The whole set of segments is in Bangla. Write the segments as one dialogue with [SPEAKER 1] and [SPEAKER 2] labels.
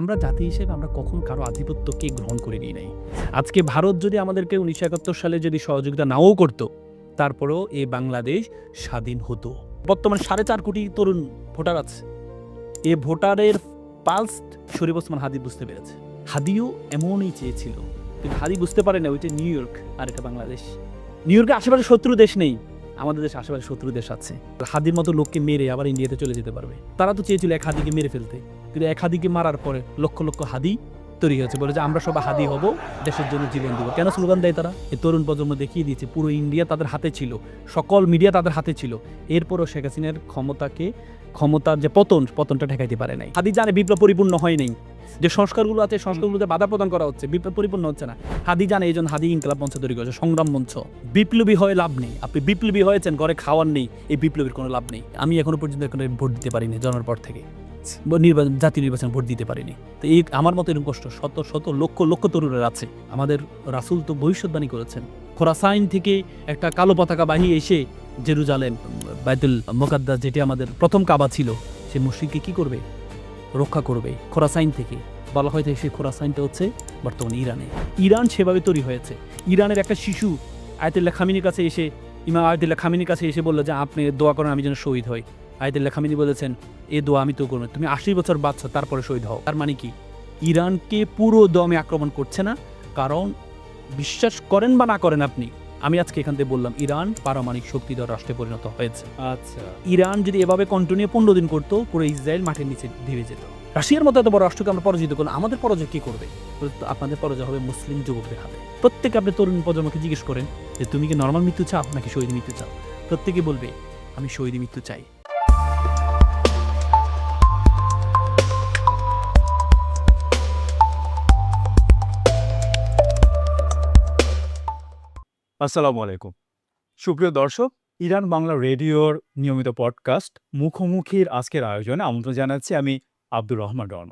[SPEAKER 1] আমরা জাতি হিসেবে আমরা কখনো কারো আধিপত্যকে গ্রহণ করে নিই নাই। আজকে ভারত যদি আমাদেরকে ১৯৭১ সালে যদি সহযোগিতা নাও করত, তারপরেও এই বাংলাদেশ স্বাধীন হতো। বর্তমানে ৪.৫ কোটি তরুণ ভোটার আছে। এ ভোটারের পালস শরীফ ওসমান হাদি বুঝতে পেরেছে। হাদিও এমনই চেয়েছিল, কিন্তু হাদি বুঝতে পারে না ওইটা নিউ ইয়র্ক আর এটা বাংলাদেশ। নিউ ইয়র্কের আশেপাশে শত্রু দেশ নেই, আমাদের দেশে আশেপাশে শত্রু দেশ আছে। হাদির মতো লোককে মেরে আবার ইন্ডিয়াতে চলে যেতে পারবে। তারা তো চেয়েছিল এক হাদিকে মেরে ফেলতে, কিন্তু এক হাদিকে মারার পরে লক্ষ লক্ষ হাদি তৈরি হয়েছে, বলে যে আমরা সবাই হাদি হব, দেশের জন্য জীবন দেবো। কেন স্লোগান দেয় তারা? এই তরুণ প্রজন্ম দেখিয়ে দিয়েছে পুরো ইন্ডিয়া তাদের হাতে ছিল, সকল মিডিয়া তাদের হাতে ছিল। এরপরও শেখ হাসিনার ক্ষমতার যে পতনটা ঠেকাইতে পারে নাই। হাদি জানে বিপ্লব পরিপূর্ণ হয় নাই, যে সংস্কারগুলো আছে সংস্কারগুলোতে বাধা প্রদান করা হচ্ছে, বিপ্লব পরিপূর্ণ হচ্ছে না। হাদি জানে, এই জন্য হাদি ইনকলাব মঞ্চ তৈরি করেছে, সংগ্রাম মঞ্চ। বিপ্লবী হয়ে লাভ নেই, আপনি বিপ্লবী হয়েছেন ঘরে খাওয়ার নেই, এই বিপ্লবীর কোনো লাভ নেই। আমি এখনো পর্যন্ত এখানে ভোট দিতে পারিনি, জন্মের পর থেকে জাতীয় নির্বাচন ভোট দিতে পারিনি। তো এই আমার মতো এরকম কষ্ট শত শত লক্ষ লক্ষ তরুণের আছে। আমাদের রাসূল তো ভবিষ্যৎবাণী করেছেন, খোরাসাইন থেকে একটা কালো পতাকা বাহিয়ে এসে জেরুজালেম, বাইতুল মুকাদ্দাস, যেটি আমাদের প্রথম কাবা ছিল, সে মসজিদকে কি করবে? রক্ষা করবে। খোরাসাইন থেকে বলা হয়তো সেই খোরাসাইনটা হচ্ছে বর্তমানে ইরান সেভাবে তৈরি হয়েছে। ইরানের একটা শিশু আয়াতুল্লাহ খামিনির কাছে এসে, ইমাম আয়াতুল্লাহ খামিনির কাছে এসে বললো যে আপনি দোয়া করেন আমি যেন শহীদ হই। আয়াতুল্লাহ খামিনি বলেছেন, এ দোয়া আমি তো করবো, তুমি ৮০ বছর বাচ্চা তারপরে শহীদ হও। তার মানে কি? ইরানকে পুরো দমে আক্রমণ করছে না, কারণ বিশ্বাস করেন বা না করেন আপনি, আমি আজকে এখান থেকে বললাম ইরান পারমাণবিক শক্তিধর রাষ্ট্রে পরিণত হয়েছে। আচ্ছা, ইরান যদি এভাবে কন্টিনিউ ১৫ দিন করতো, পুরো ইসরায়েল মাটির নিচে ধীরে যেত। রাশিয়ার মতো এত বড় রাষ্ট্রকে আমরা পরাজিত করলাম, আমাদের পরাজয় কি করবে? আপনাদের পরাজয় হবে মুসলিম যুবকদের হাতে। প্রত্যেকে আপনি তরুণ প্রজন্মকে জিজ্ঞেস করেন যে তুমি কি নর্মাল মৃত্যু চাও নাকি শহীদ মৃত্যু চাও? প্রত্যেকে বলবে আমি শহীদ মৃত্যু চাই।
[SPEAKER 2] আসসালামু আলাইকুম। সুপ্রিয় দর্শক, ইরান বাংলা রেডিওর নিয়মিত পডকাস্ট মুখোমুখির আজকের আয়োজনে আমন্ত্রণ জানাচ্ছি আমি আব্দুর রহমান রণ।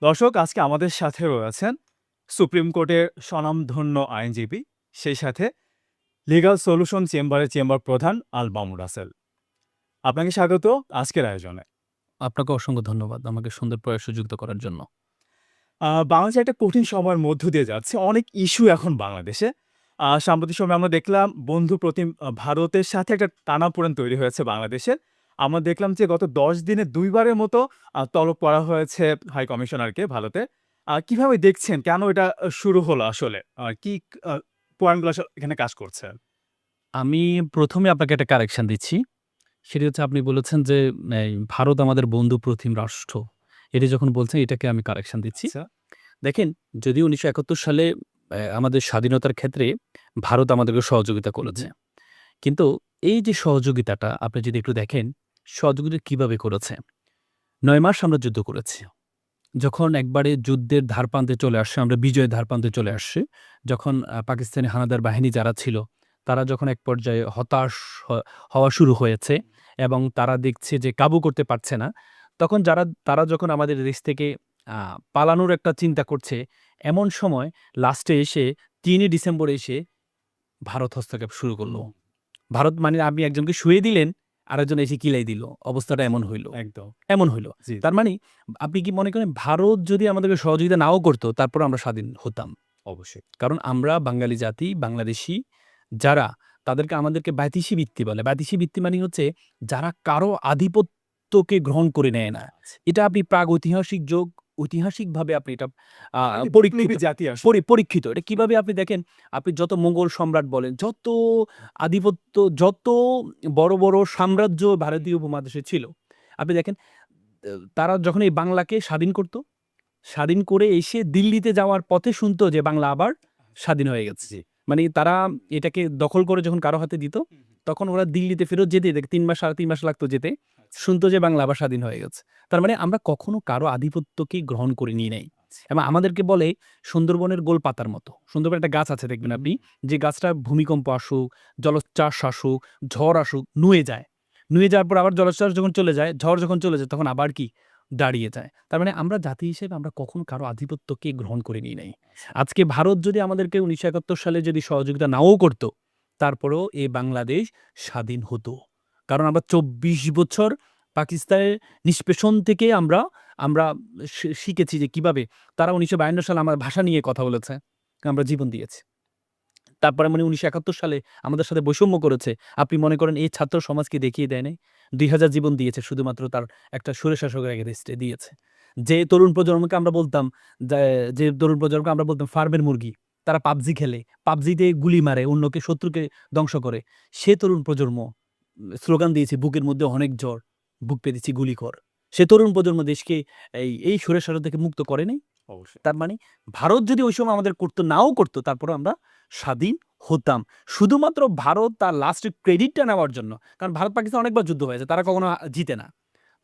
[SPEAKER 2] দর্শক, আজকে আমাদের সাথে রয়েছেন সুপ্রিম কোর্টের স্বনামধন্য আইনজীবী, সেই সাথে লিগ্যাল সলিউশন চেম্বারের চেম্বার প্রধান আল মামুন রাসেল। আপনাকে স্বাগত আজকের আয়োজনে।
[SPEAKER 1] আপনাকে অসংখ্য ধন্যবাদ আমাকে সুন্দর প্রয়াসে যুক্ত করার জন্য।
[SPEAKER 2] বাংলাদেশ একটা কঠিন সময়ের মধ্য দিয়ে যাচ্ছে। অনেক ইস্যু এখন বাংলাদেশে। সাম্প্রতিক সময়ে আমরা দেখলাম বন্ধু প্রতিম ভারতের সাথে একটা টানাপোড়েন তৈরি হয়েছে বাংলাদেশের। আমরা দেখলাম যে গত ১০ দিনে ২ বারের মতো তলব করা হয়েছে হাই কমিশনারকে ভারতে। কিভাবে দেখছেন? কেন এটা শুরু হলো আসলে? কি আ পয়েন্টগুলো আসলে এখানে কাজ করছে?
[SPEAKER 1] আমি ১ম এ আপনাকে একটা কারেকশন দিচ্ছি। সেটি হচ্ছে আপনি বলেছেন যে ভারত আমাদের বন্ধু প্রতিম রাষ্ট্র। এটি যখন বলছেন এটাকে আমি কারেকশন দিচ্ছি।
[SPEAKER 2] আচ্ছা।
[SPEAKER 1] দেখেন, যদিও ১৯৭১ সালে আমাদের স্বাধীনতার ক্ষেত্রে ভারত আমাদেরকে সহযোগিতা করেছে। কিন্তু এই যে সহযোগিতাটা আপনি যদি একটু দেখেন, সহযোগিতা কিভাবে করেছে? ৯ মাস আমরা যুদ্ধ করেছি। যখন একবারে যুদ্ধের ধারপ্রান্তে চলে আসছে, আমরা বিজয়ের ধারপ্রান্তে চলে আসছি, যখন পাকিস্তানি হানাদার বাহিনী যারা ছিল, তারা যখন এক পর্যায়ে হতাশ হওয়া শুরু হয়েছে এবং তারা দেখছে যে কাবু করতে পারছে না, তখন তারা যখন আমাদের দেশ থেকে পালানোর একটা চিন্তা করছে, এমন সময় লাস্টে এসে ৩ ডিসেম্বর এসে ভারত হস্তক্ষেপ শুরু করল। ভারত মানে আপনি একজনকে শুইয়ে দিলেন, আরেকজন এসে কিলাই দিল। অবস্থাটা এমন হইল।
[SPEAKER 2] একদম।
[SPEAKER 1] এমন হইল।
[SPEAKER 2] জি।
[SPEAKER 1] তার মানে আপনি কি মনে করেন ভারত যদি আমাদেরকে সহযোগিতা নাও করত, তারপরেও আমরা স্বাধীন হতাম।
[SPEAKER 2] অবশ্যই।
[SPEAKER 1] কারণ আমরা বাঙালি জাতি, বাংলাদেশী যারা, তাদেরকে আমাদেরকে বাতিসি বৃত্তি বলে। বাতিসি বৃত্তি মানে হচ্ছে যারা কারো আধিপত্যকে গ্রহণ করে নেয় না। এটা আপনি ঐতিহাসিকভাবে আপনি এটা পরীক্ষিত
[SPEAKER 2] বিপ্লবী জাতি আসলে।
[SPEAKER 1] পরীক্ষিত। এটা কিভাবে আপনি দেখেন, আপনি যত মোগল সম্রাট বলেন, যত আধিপত্য, যত বড়, বড় সাম্রাজ্য ভারতীয় উপমহাদেশে ছিল, আপনি দেখেন তারা যখন এই বাংলাকে স্বাধীন করত, স্বাধীন করে এসে দিল্লিতে যাওয়ার পথে শুনতো যে বাংলা আবার স্বাধীন হয়ে গেছে।
[SPEAKER 2] জি।
[SPEAKER 1] মানে তারা এটাকে দখল করে যখন কারো হাতে দিত, তখন ওরা দিল্লিতে ফেরত যেতে ৩ মাস ৩.৫ মাস লাগতো যেতে। শুনতো যে বাংলা আবার স্বাধীন হয়ে গেছে। তার মানে আমরা কখনো কারো আধিপত্যকে গ্রহণ করে নিই নাই। এবং আমাদেরকে বলে সুন্দরবনের গোল পাতার মতো। সুন্দরবনে একটা গাছ আছে দেখবেন আপনি, যে গাছটা ভূমিকম্প আসুক, জলোচ্ছ্বাস আসুক, ঝড় আসুক, নুয়ে যায়। নুয়ে যাওয়ার পর আবার জলোচ্ছ্বাস যখন চলে যায়, ঝড় যখন চলে যায়, তখন আবার কি? দাঁড়িয়ে যায়। তার মানে আমরা জাতি হিসেবে আমরা কখনো কারো আধিপত্যকে গ্রহণ করে নিই নাই। আজকে ভারত যদি আমাদেরকে ১৯৭১ সালে যদি সহযোগিতা নাও করত, তারপরেও এই বাংলাদেশ স্বাধীন হতো। কারণ আমরা ২৪ বছর পাকিস্তানের নিষ্পেষণ থেকে আমরা আমরা শিখেছি যে কিভাবে তারা 1952 সালে আমার ভাষা নিয়ে কথা বলেছে, আমরা জীবন দিয়েছি। তারপরে মানে 1971 সালে আমাদের সাথে বৈষম্য করেছে। আপনি মনে করেন এই ছাত্র সমাজকে দেখিয়ে দেয় নাই? ২,০০০ জীবন দিয়েছে শুধুমাত্র তার একটা স্বৈরশাসকের এগেইনস্টে দিয়েছে। যে তরুণ প্রজন্মকে আমরা বলতাম যে, যে তরুণ প্রজন্মকে আমরা বলতাম ফার্মের মুরগি। তারা PUBG খেলে, PUBG তে গুলি মারে, অন্যকে শত্রুকে ধ্বংস করে। সে তরুণ প্রজন্ম স্লোগান দিয়েছে, বুকের মধ্যে অনেক জ্বর, বুক পেতেছি গুলি কর। সে তরুণ প্রজন্ম দেশকে এই স্বৈরশাসন থেকে মুক্ত করে নাই?
[SPEAKER 2] অবশ্যই।
[SPEAKER 1] তার মানে ভারত যদি ওই সময় আমাদের করতো, নাও করতো, তারপরেও আমরা স্বাধীন হতাম। শুধুমাত্র ভারত তার লাস্টের ক্রেডিটটা নেওয়ার জন্য। কারণ ভারত-পাকিস্তান অনেকবার যুদ্ধ হয়েছে। তারা কখনো জিতে না।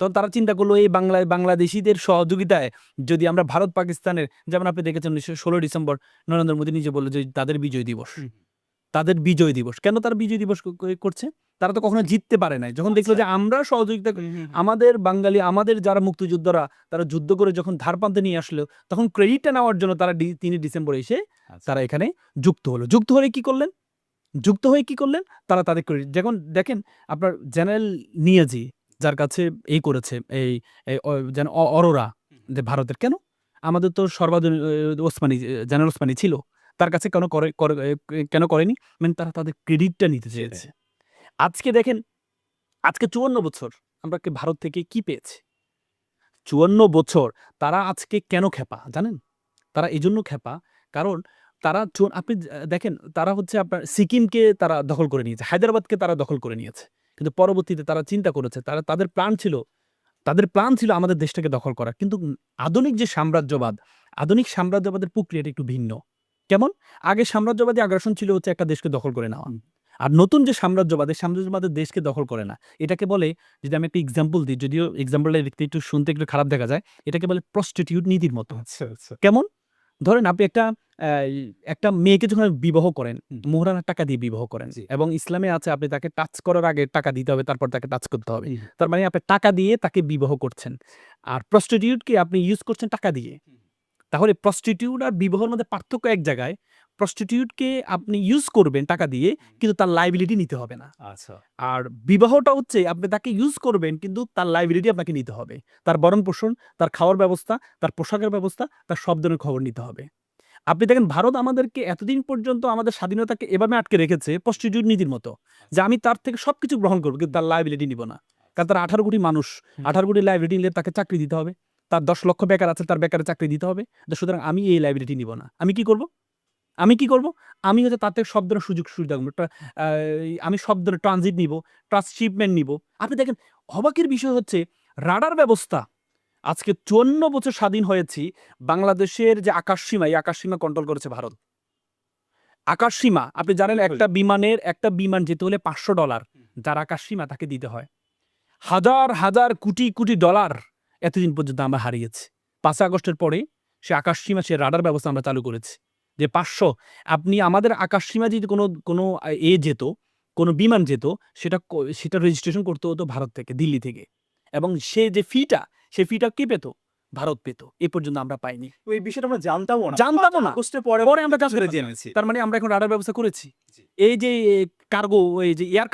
[SPEAKER 1] তখন তারা চিন্তা করলো এই বাংলাদেশীদের সহযোগিতায় যদি আমরা ভারত-পাকিস্তানের, যেমন আপনি দেখেছেন 16 ডিসেম্বর নরেন্দ্র মোদী নিজে বলল যে তাদের বিজয় দিবস। তাদের বিজয় দিবস। কেন তারা বিজয় দিবস করছে? তারা তো কখনো জিততে পারে নাই। যখন দেখলো যে আমরা সহযোগিতা আমাদের বাঙালি, আমাদের যারা মুক্তিযোদ্ধারা তারা যুদ্ধ করে যখন ধারপান্তে নিয়ে আসলো, তখন ক্রেডিটটা নেওয়ার জন্য তারা 3 ডিসেম্বর এসে তারা এখানে যুক্ত হলো। যুক্ত হয়ে কি করলেন? যুক্ত হয়ে কি করলেন? তারা তাদের ক্রেডিট, যখন দেখেন আপনার জেনারেল নিয়াজি যার কাছে এই করেছে এই যেন অরোরা যে ভারতের, কেন? আমাদের তো সর্বাধুনিক ওসমানী জেনারেল ওসমানী ছিল। তার কাছে কেন করেনি? মানে তারা তাদের ক্রেডিটটা নিতে চেয়েছে। আজকে দেখেন, আজকে ৫৪ বছর আমরা ভারত থেকে কি পেয়েছি? ৫৪ বছর তারা আজকে কেন খেপা জানেন? তারা এজন্য খেপা, কারণ তারা আপনি দেখেন তারা হচ্ছে আপনার সিকিমকে তারা দখল করে নিয়েছে, হায়দ্রাবাদকে তারা দখল করে নিয়েছে। কিন্তু পরবর্তীতে তারা চিন্তা করেছে, তাদের প্ল্যান ছিল আমাদের দেশটাকে দখল করা। কিন্তু আধুনিক যে সাম্রাজ্যবাদ, আধুনিক সাম্রাজ্যবাদের প্রক্রিয়াটা একটু ভিন্ন। কেমন? আগে সাম্রাজ্যবাদী আগ্রাসন ছিল হচ্ছে একটা দেশকে দখল করে নেওয়া। আর নতুন যে সাম্রাজ্যবাদের দেশকে দখল করে না। এটাকে বলে, যদি আমি একটা এক্সাম্পল দিই, যদিও এক্সাম্পলটা দেখতে একটু শুনতে একটু খারাপ দেখা যায়। এটাকে বলে প্রস্টিটিউট নীতির মতো।
[SPEAKER 2] আচ্ছা, আচ্ছা।
[SPEAKER 1] কেমন? ধরেন আপনি একটা মেয়েকে যখন বিবাহ করেন, মোহরানার টাকা দিয়ে বিবাহ করেন,
[SPEAKER 2] জি।
[SPEAKER 1] এবং ইসলামে আছে আপনি তাকে টাচ করার আগে টাকা দিতে হবে, তারপর তাকে টাচ করতে হবে। তার মানে আপনি টাকা দিয়ে তাকে বিবাহ করছেন। আর প্রস্টিটিউটকে আপনি ইউজ করছেন টাকা দিয়ে। তাহলে প্রস্টিটিউট আর বিবাহের মধ্যে পার্থক্য এক জায়গায়। প্রস্টিটিউটকে আপনি ইউজ করবেন টাকা দিয়ে, কিন্তু তার লায়াবিলিটি নিতে হবে না।
[SPEAKER 2] আচ্ছা।
[SPEAKER 1] আর বিবাহটা হচ্ছে আপনি তাকে ইউজ করবেন, কিন্তু তার লায়াবিলিটি আপনাকে নিতে হবে। তার ভরণ-পোষণ, তার খাওয়ার ব্যবস্থা, তার পোশাকের ব্যবস্থা, তার সব ধরনের খবর নিতে হবে। আপনি দেখেন ভারত আমাদেরকে এতদিন পর্যন্ত আমাদের স্বাধীনতাকে এভাবে আটকে রেখেছে প্রস্টিটিউট নীতির মতো, যে আমি তার থেকে সবকিছু গ্রহণ করব, কিন্তু তার লায়াবিলিটি নিব না। কারণ তার 18 কোটি মানুষ, 18 কোটি লায়াবিলিটি নিলে তাকে চাকরি দিতে হবে। তার 10 লক্ষ বেকার আছে, তার বেকারে চাকরি দিতে হবে। সুতরাং আমি এই লায়াবিলিটি নিব না। আমি কি করব? আমি হচ্ছে তার থেকে সব ধরনের সুযোগ সুবিধা, আমি সব ধরনের ট্রানজিট নিব, ট্রান্সশিপমেন্ট নিব। আপনি দেখেন, অবাকের বিষয় হচ্ছে রাডার ব্যবস্থা। আজকে ৫৪ বছর স্বাধীন হয়েছি, বাংলাদেশের যে আকাশসীমা, এই আকাশসীমা কন্ট্রোল করেছে ভারত। আকাশসীমা আপনি জানেন, একটা বিমান যেতে হলে $500 যার আকাশসীমা তাকে দিতে হয়। হাজার হাজার কোটি কোটি ডলার এতদিন পর্যন্ত আমরা হারিয়েছি। ৫ আগস্টের পরে সে আকাশসীমা, সে রাডার ব্যবস্থা আমরা চালু করেছি, যে 500 আপনি আমাদের আকাশসীমা যদি কোনো যেত, কোনো বিমান যেত, সেটা রেজিস্ট্রেশন করতে হতো ভারত থেকে, দিল্লি থেকে। এবং সে ফিটা কে পেত? ভারত পেত। এ পর্যন্ত আমরা পাইনি।
[SPEAKER 2] এই বিষয়টা আমরা জানতামও না।
[SPEAKER 1] জানতামও না।
[SPEAKER 2] আগস্টের পরে
[SPEAKER 1] আমরা কাজ
[SPEAKER 2] করে
[SPEAKER 1] করতাম।
[SPEAKER 2] জেনেছি।
[SPEAKER 1] তার মানে আমরা এখন রাডার ব্যবস্থা করেছি।
[SPEAKER 2] জি।
[SPEAKER 1] এই যে কার্গো, এই যে এয়ার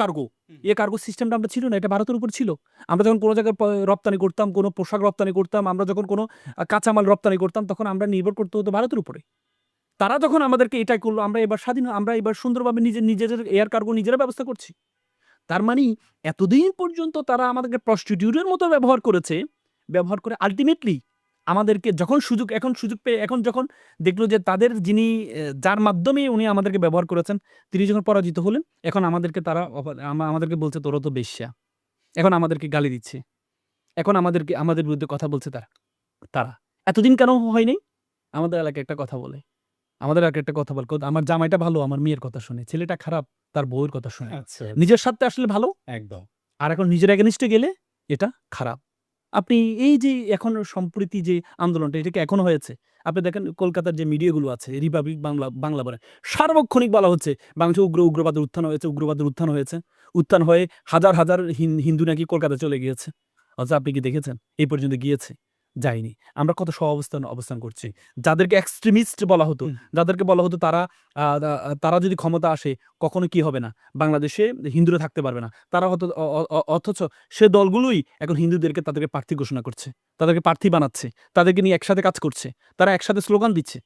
[SPEAKER 1] কার্গো সিস্টেমটা আমরা ছিল না, এটা ভারতের উপর ছিল। আমরা যখন কোনো জায়গায় রপ্তানি করতাম, কোনো পোশাক রপ্তানি করতাম, আমরা যখন কোনো কাঁচামাল রপ্তানি করতাম, তখন আমরা নির্ভর করতে হতো ভারতের উপরে। তারা যখন আমাদেরকে এটাই করলো, আমরা এবার স্বাধীন, আমরা এবার সুন্দরভাবে নিজেদের এয়ার কার্গো নিজেরা ব্যবস্থা করছি। তার মানে এতদিন পর্যন্ত তারা আমাদেরকে প্রস্টিটিউটের মতো ব্যবহার করে আল্টিমেটলি আমাদেরকে যখন সুযোগ পেয়ে, এখন যখন দেখলো যে তাদের যিনি যার মাধ্যমে উনি আমাদেরকে ব্যবহার করেছেন, তিনি যখন পরাজিত হলেন, এখন আমাদেরকে আমাদেরকে বলছে তোরা তো বেশ্যা। এখন আমাদেরকে গালি দিচ্ছে। এখন আমাদের বিরুদ্ধে কথা বলছে তারা। এতদিন কেন হয় নাই? আমাদের এলাকায় একটা কথা বলে, আমার জামাইটা ভালো, আমার মেয়ের কথা শুনে। ছেলেটা খারাপ, তার বউয়ের কথা শুনে।
[SPEAKER 2] আচ্ছা।
[SPEAKER 1] নিজের স্বার্থে আসলে ভালো,
[SPEAKER 2] একদম।
[SPEAKER 1] আর এখন নিজের এগেইনস্টে গেলে এটা খারাপ। আপনি এই যে এখন সম্প্রতি যে আন্দোলনটা, এটা কি এখনো হয়েছে? আপনি দেখেন কলকাতার যে মিডিয়াগুলো আছে, রিপাবলিক বাংলা বলে, সার্বক্ষণিক বলা হচ্ছে বাংলাদেশে উগ্রবাদের উত্থান হয়েছে। উত্থান হয়ে হাজার হাজার হিন্দু নাকি কলকাতা চলে গিয়েছে। অথচ আপনি কি দেখেছেন? এই পর্যন্ত গিয়েছে? যায়নি। আমরা কত অবস্থান করছি। যাদেরকে এক্সট্রিমিস্ট বলা হতো,
[SPEAKER 2] হুম।
[SPEAKER 1] যাদেরকে বলা হতো তারা তারা যদি ক্ষমতা আসে কখনো কি হবে না, বাংলাদেশে হিন্দুরা থাকতে পারবে না। তারা হয়তো অথচ সে দলগুলোই এখন হিন্দুদেরকে তাদেরকে প্রার্থী ঘোষণা করছে। তাদেরকে প্রার্থী বানাচ্ছে। তাদেরকে নিয়ে একসাথে কাজ করছে। তারা একসাথে স্লোগান দিচ্ছে।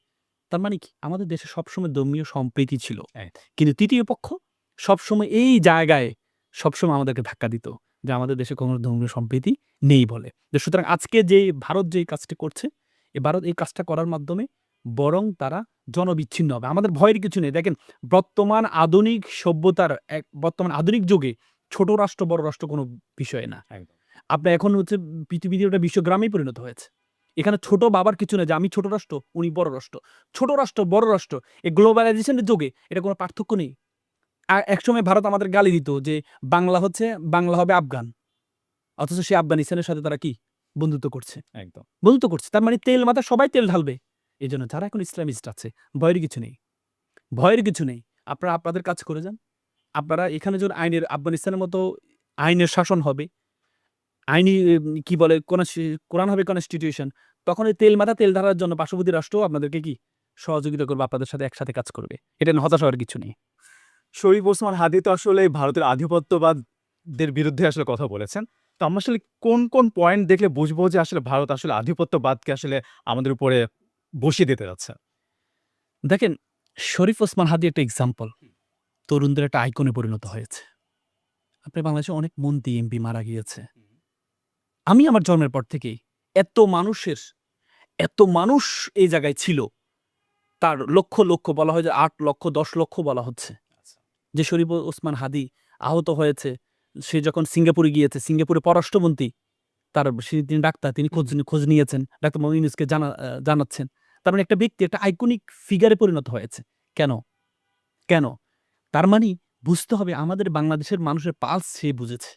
[SPEAKER 1] তার মানে কি? আমাদের দেশে সবসময় ধর্মীয় সম্প্রীতি ছিল।
[SPEAKER 2] হ্যাঁ।
[SPEAKER 1] কিন্তু তৃতীয় পক্ষ সবসময় এই জায়গায় সবসময় আমাদেরকে ধাক্কা দিত যে আমাদের দেশে কোনো ধর্মীয় সম্প্রীতি নেই বলে। সুতরাং আজকে যে ভারত যে কাজটি করছে, ভারত এই কাজটা করার মাধ্যমে বরং তারা জনবিচ্ছিন্ন হবে। আমাদের ভয়ের কিছু নেই। দেখেন বর্তমান আধুনিক সভ্যতার বর্তমান আধুনিক যুগে ছোট রাষ্ট্র বড় রাষ্ট্র কোনো বিষয় না।
[SPEAKER 2] একদম।
[SPEAKER 1] আপনার এখন হচ্ছে পৃথিবীতে ওটা বিশ্বগ্রামেই পরিণত হয়েছে। এখানে ছোট বাবার কিছু না যে আমি ছোট রাষ্ট্র, উনি বড় রাষ্ট্র। ছোট রাষ্ট্র, বড় রাষ্ট্র এই গ্লোবালাইজেশন এর যুগে এটা কোনো পার্থক্য নেই। একসময় ভারত আমাদের গালি দিত যে বাংলা হবে আফগান। অথচ সে আফগানিস্তানের সাথে তারা কি? বন্ধুত্ব করছে।
[SPEAKER 2] একদম।
[SPEAKER 1] বন্ধুত্ব করছে। তার মানে তেল মাথায় সবাই তেল ঢালবে। এজন্য যারা এখন ইসলামিস্ট আছে, ভয়ের কিছু নেই। ভয়ের কিছু নেই। আপনারা আপনাদের কাজ করে যান। আপনারা এখানে যখন আফগানিস্তানের মতো আইনের শাসন হবে, আইনি কি বলে কোরআন হবে কনস্টিটিউশন, তখন এই তেল মাথা তেল ঢালার জন্য পার্শ্ববর্তী রাষ্ট্রও আপনাদেরকে কি? সহযোগিতা করবে, আপনাদের সাথে একসাথে কাজ করবে। এটা নিয়ে হতাশ হওয়ার কিছু নেই।
[SPEAKER 2] শরীফ ওসমান হাদি তো আসলে ভারতের আধিপত্যবাদদের বিরুদ্ধে আসলে কথা বলেছেন। তো আমরা আসলে কোন পয়েন্ট দেখলে বুঝবো যে আসলে ভারত আসলে আধিপত্যবাদকে আসলে আমাদের উপরে বসিয়ে দিতে যাচ্ছে?
[SPEAKER 1] দেখেন, শরীফ ওসমান হাদি একটা এক্সাম্পল। তরুণদের একটা আইকনে পরিণত হয়েছে। আপনার বাংলাদেশে অনেক মন্ত্রী, এমপি মারা গিয়েছে। আমি আমার জন্মের পর থেকেই এত মানুষ এই জায়গায় ছিল। তার লক্ষ বলা হয় যে ৮ লক্ষ, ১০ লক্ষ বলা হচ্ছে। যে শরীফ ওসমান হাদি আহত হয়েছে। সে যখন সিঙ্গাপুরে গিয়েছে, সিঙ্গাপুরে পররাষ্ট্রমন্ত্রী তিনি ডাক্তার, তিনি খোঁজ নিয়েছেন। ডাক্তার মোহাম্মদ ইউনূসকে জানাচ্ছেন। তার মানে একটা ব্যক্তি একটা আইকনিক ফিগারে পরিণত হয়েছে। কেন? কেন? তার মানে বুঝতে হবে আমাদের বাংলাদেশের মানুষের পালস সে বুঝেছে।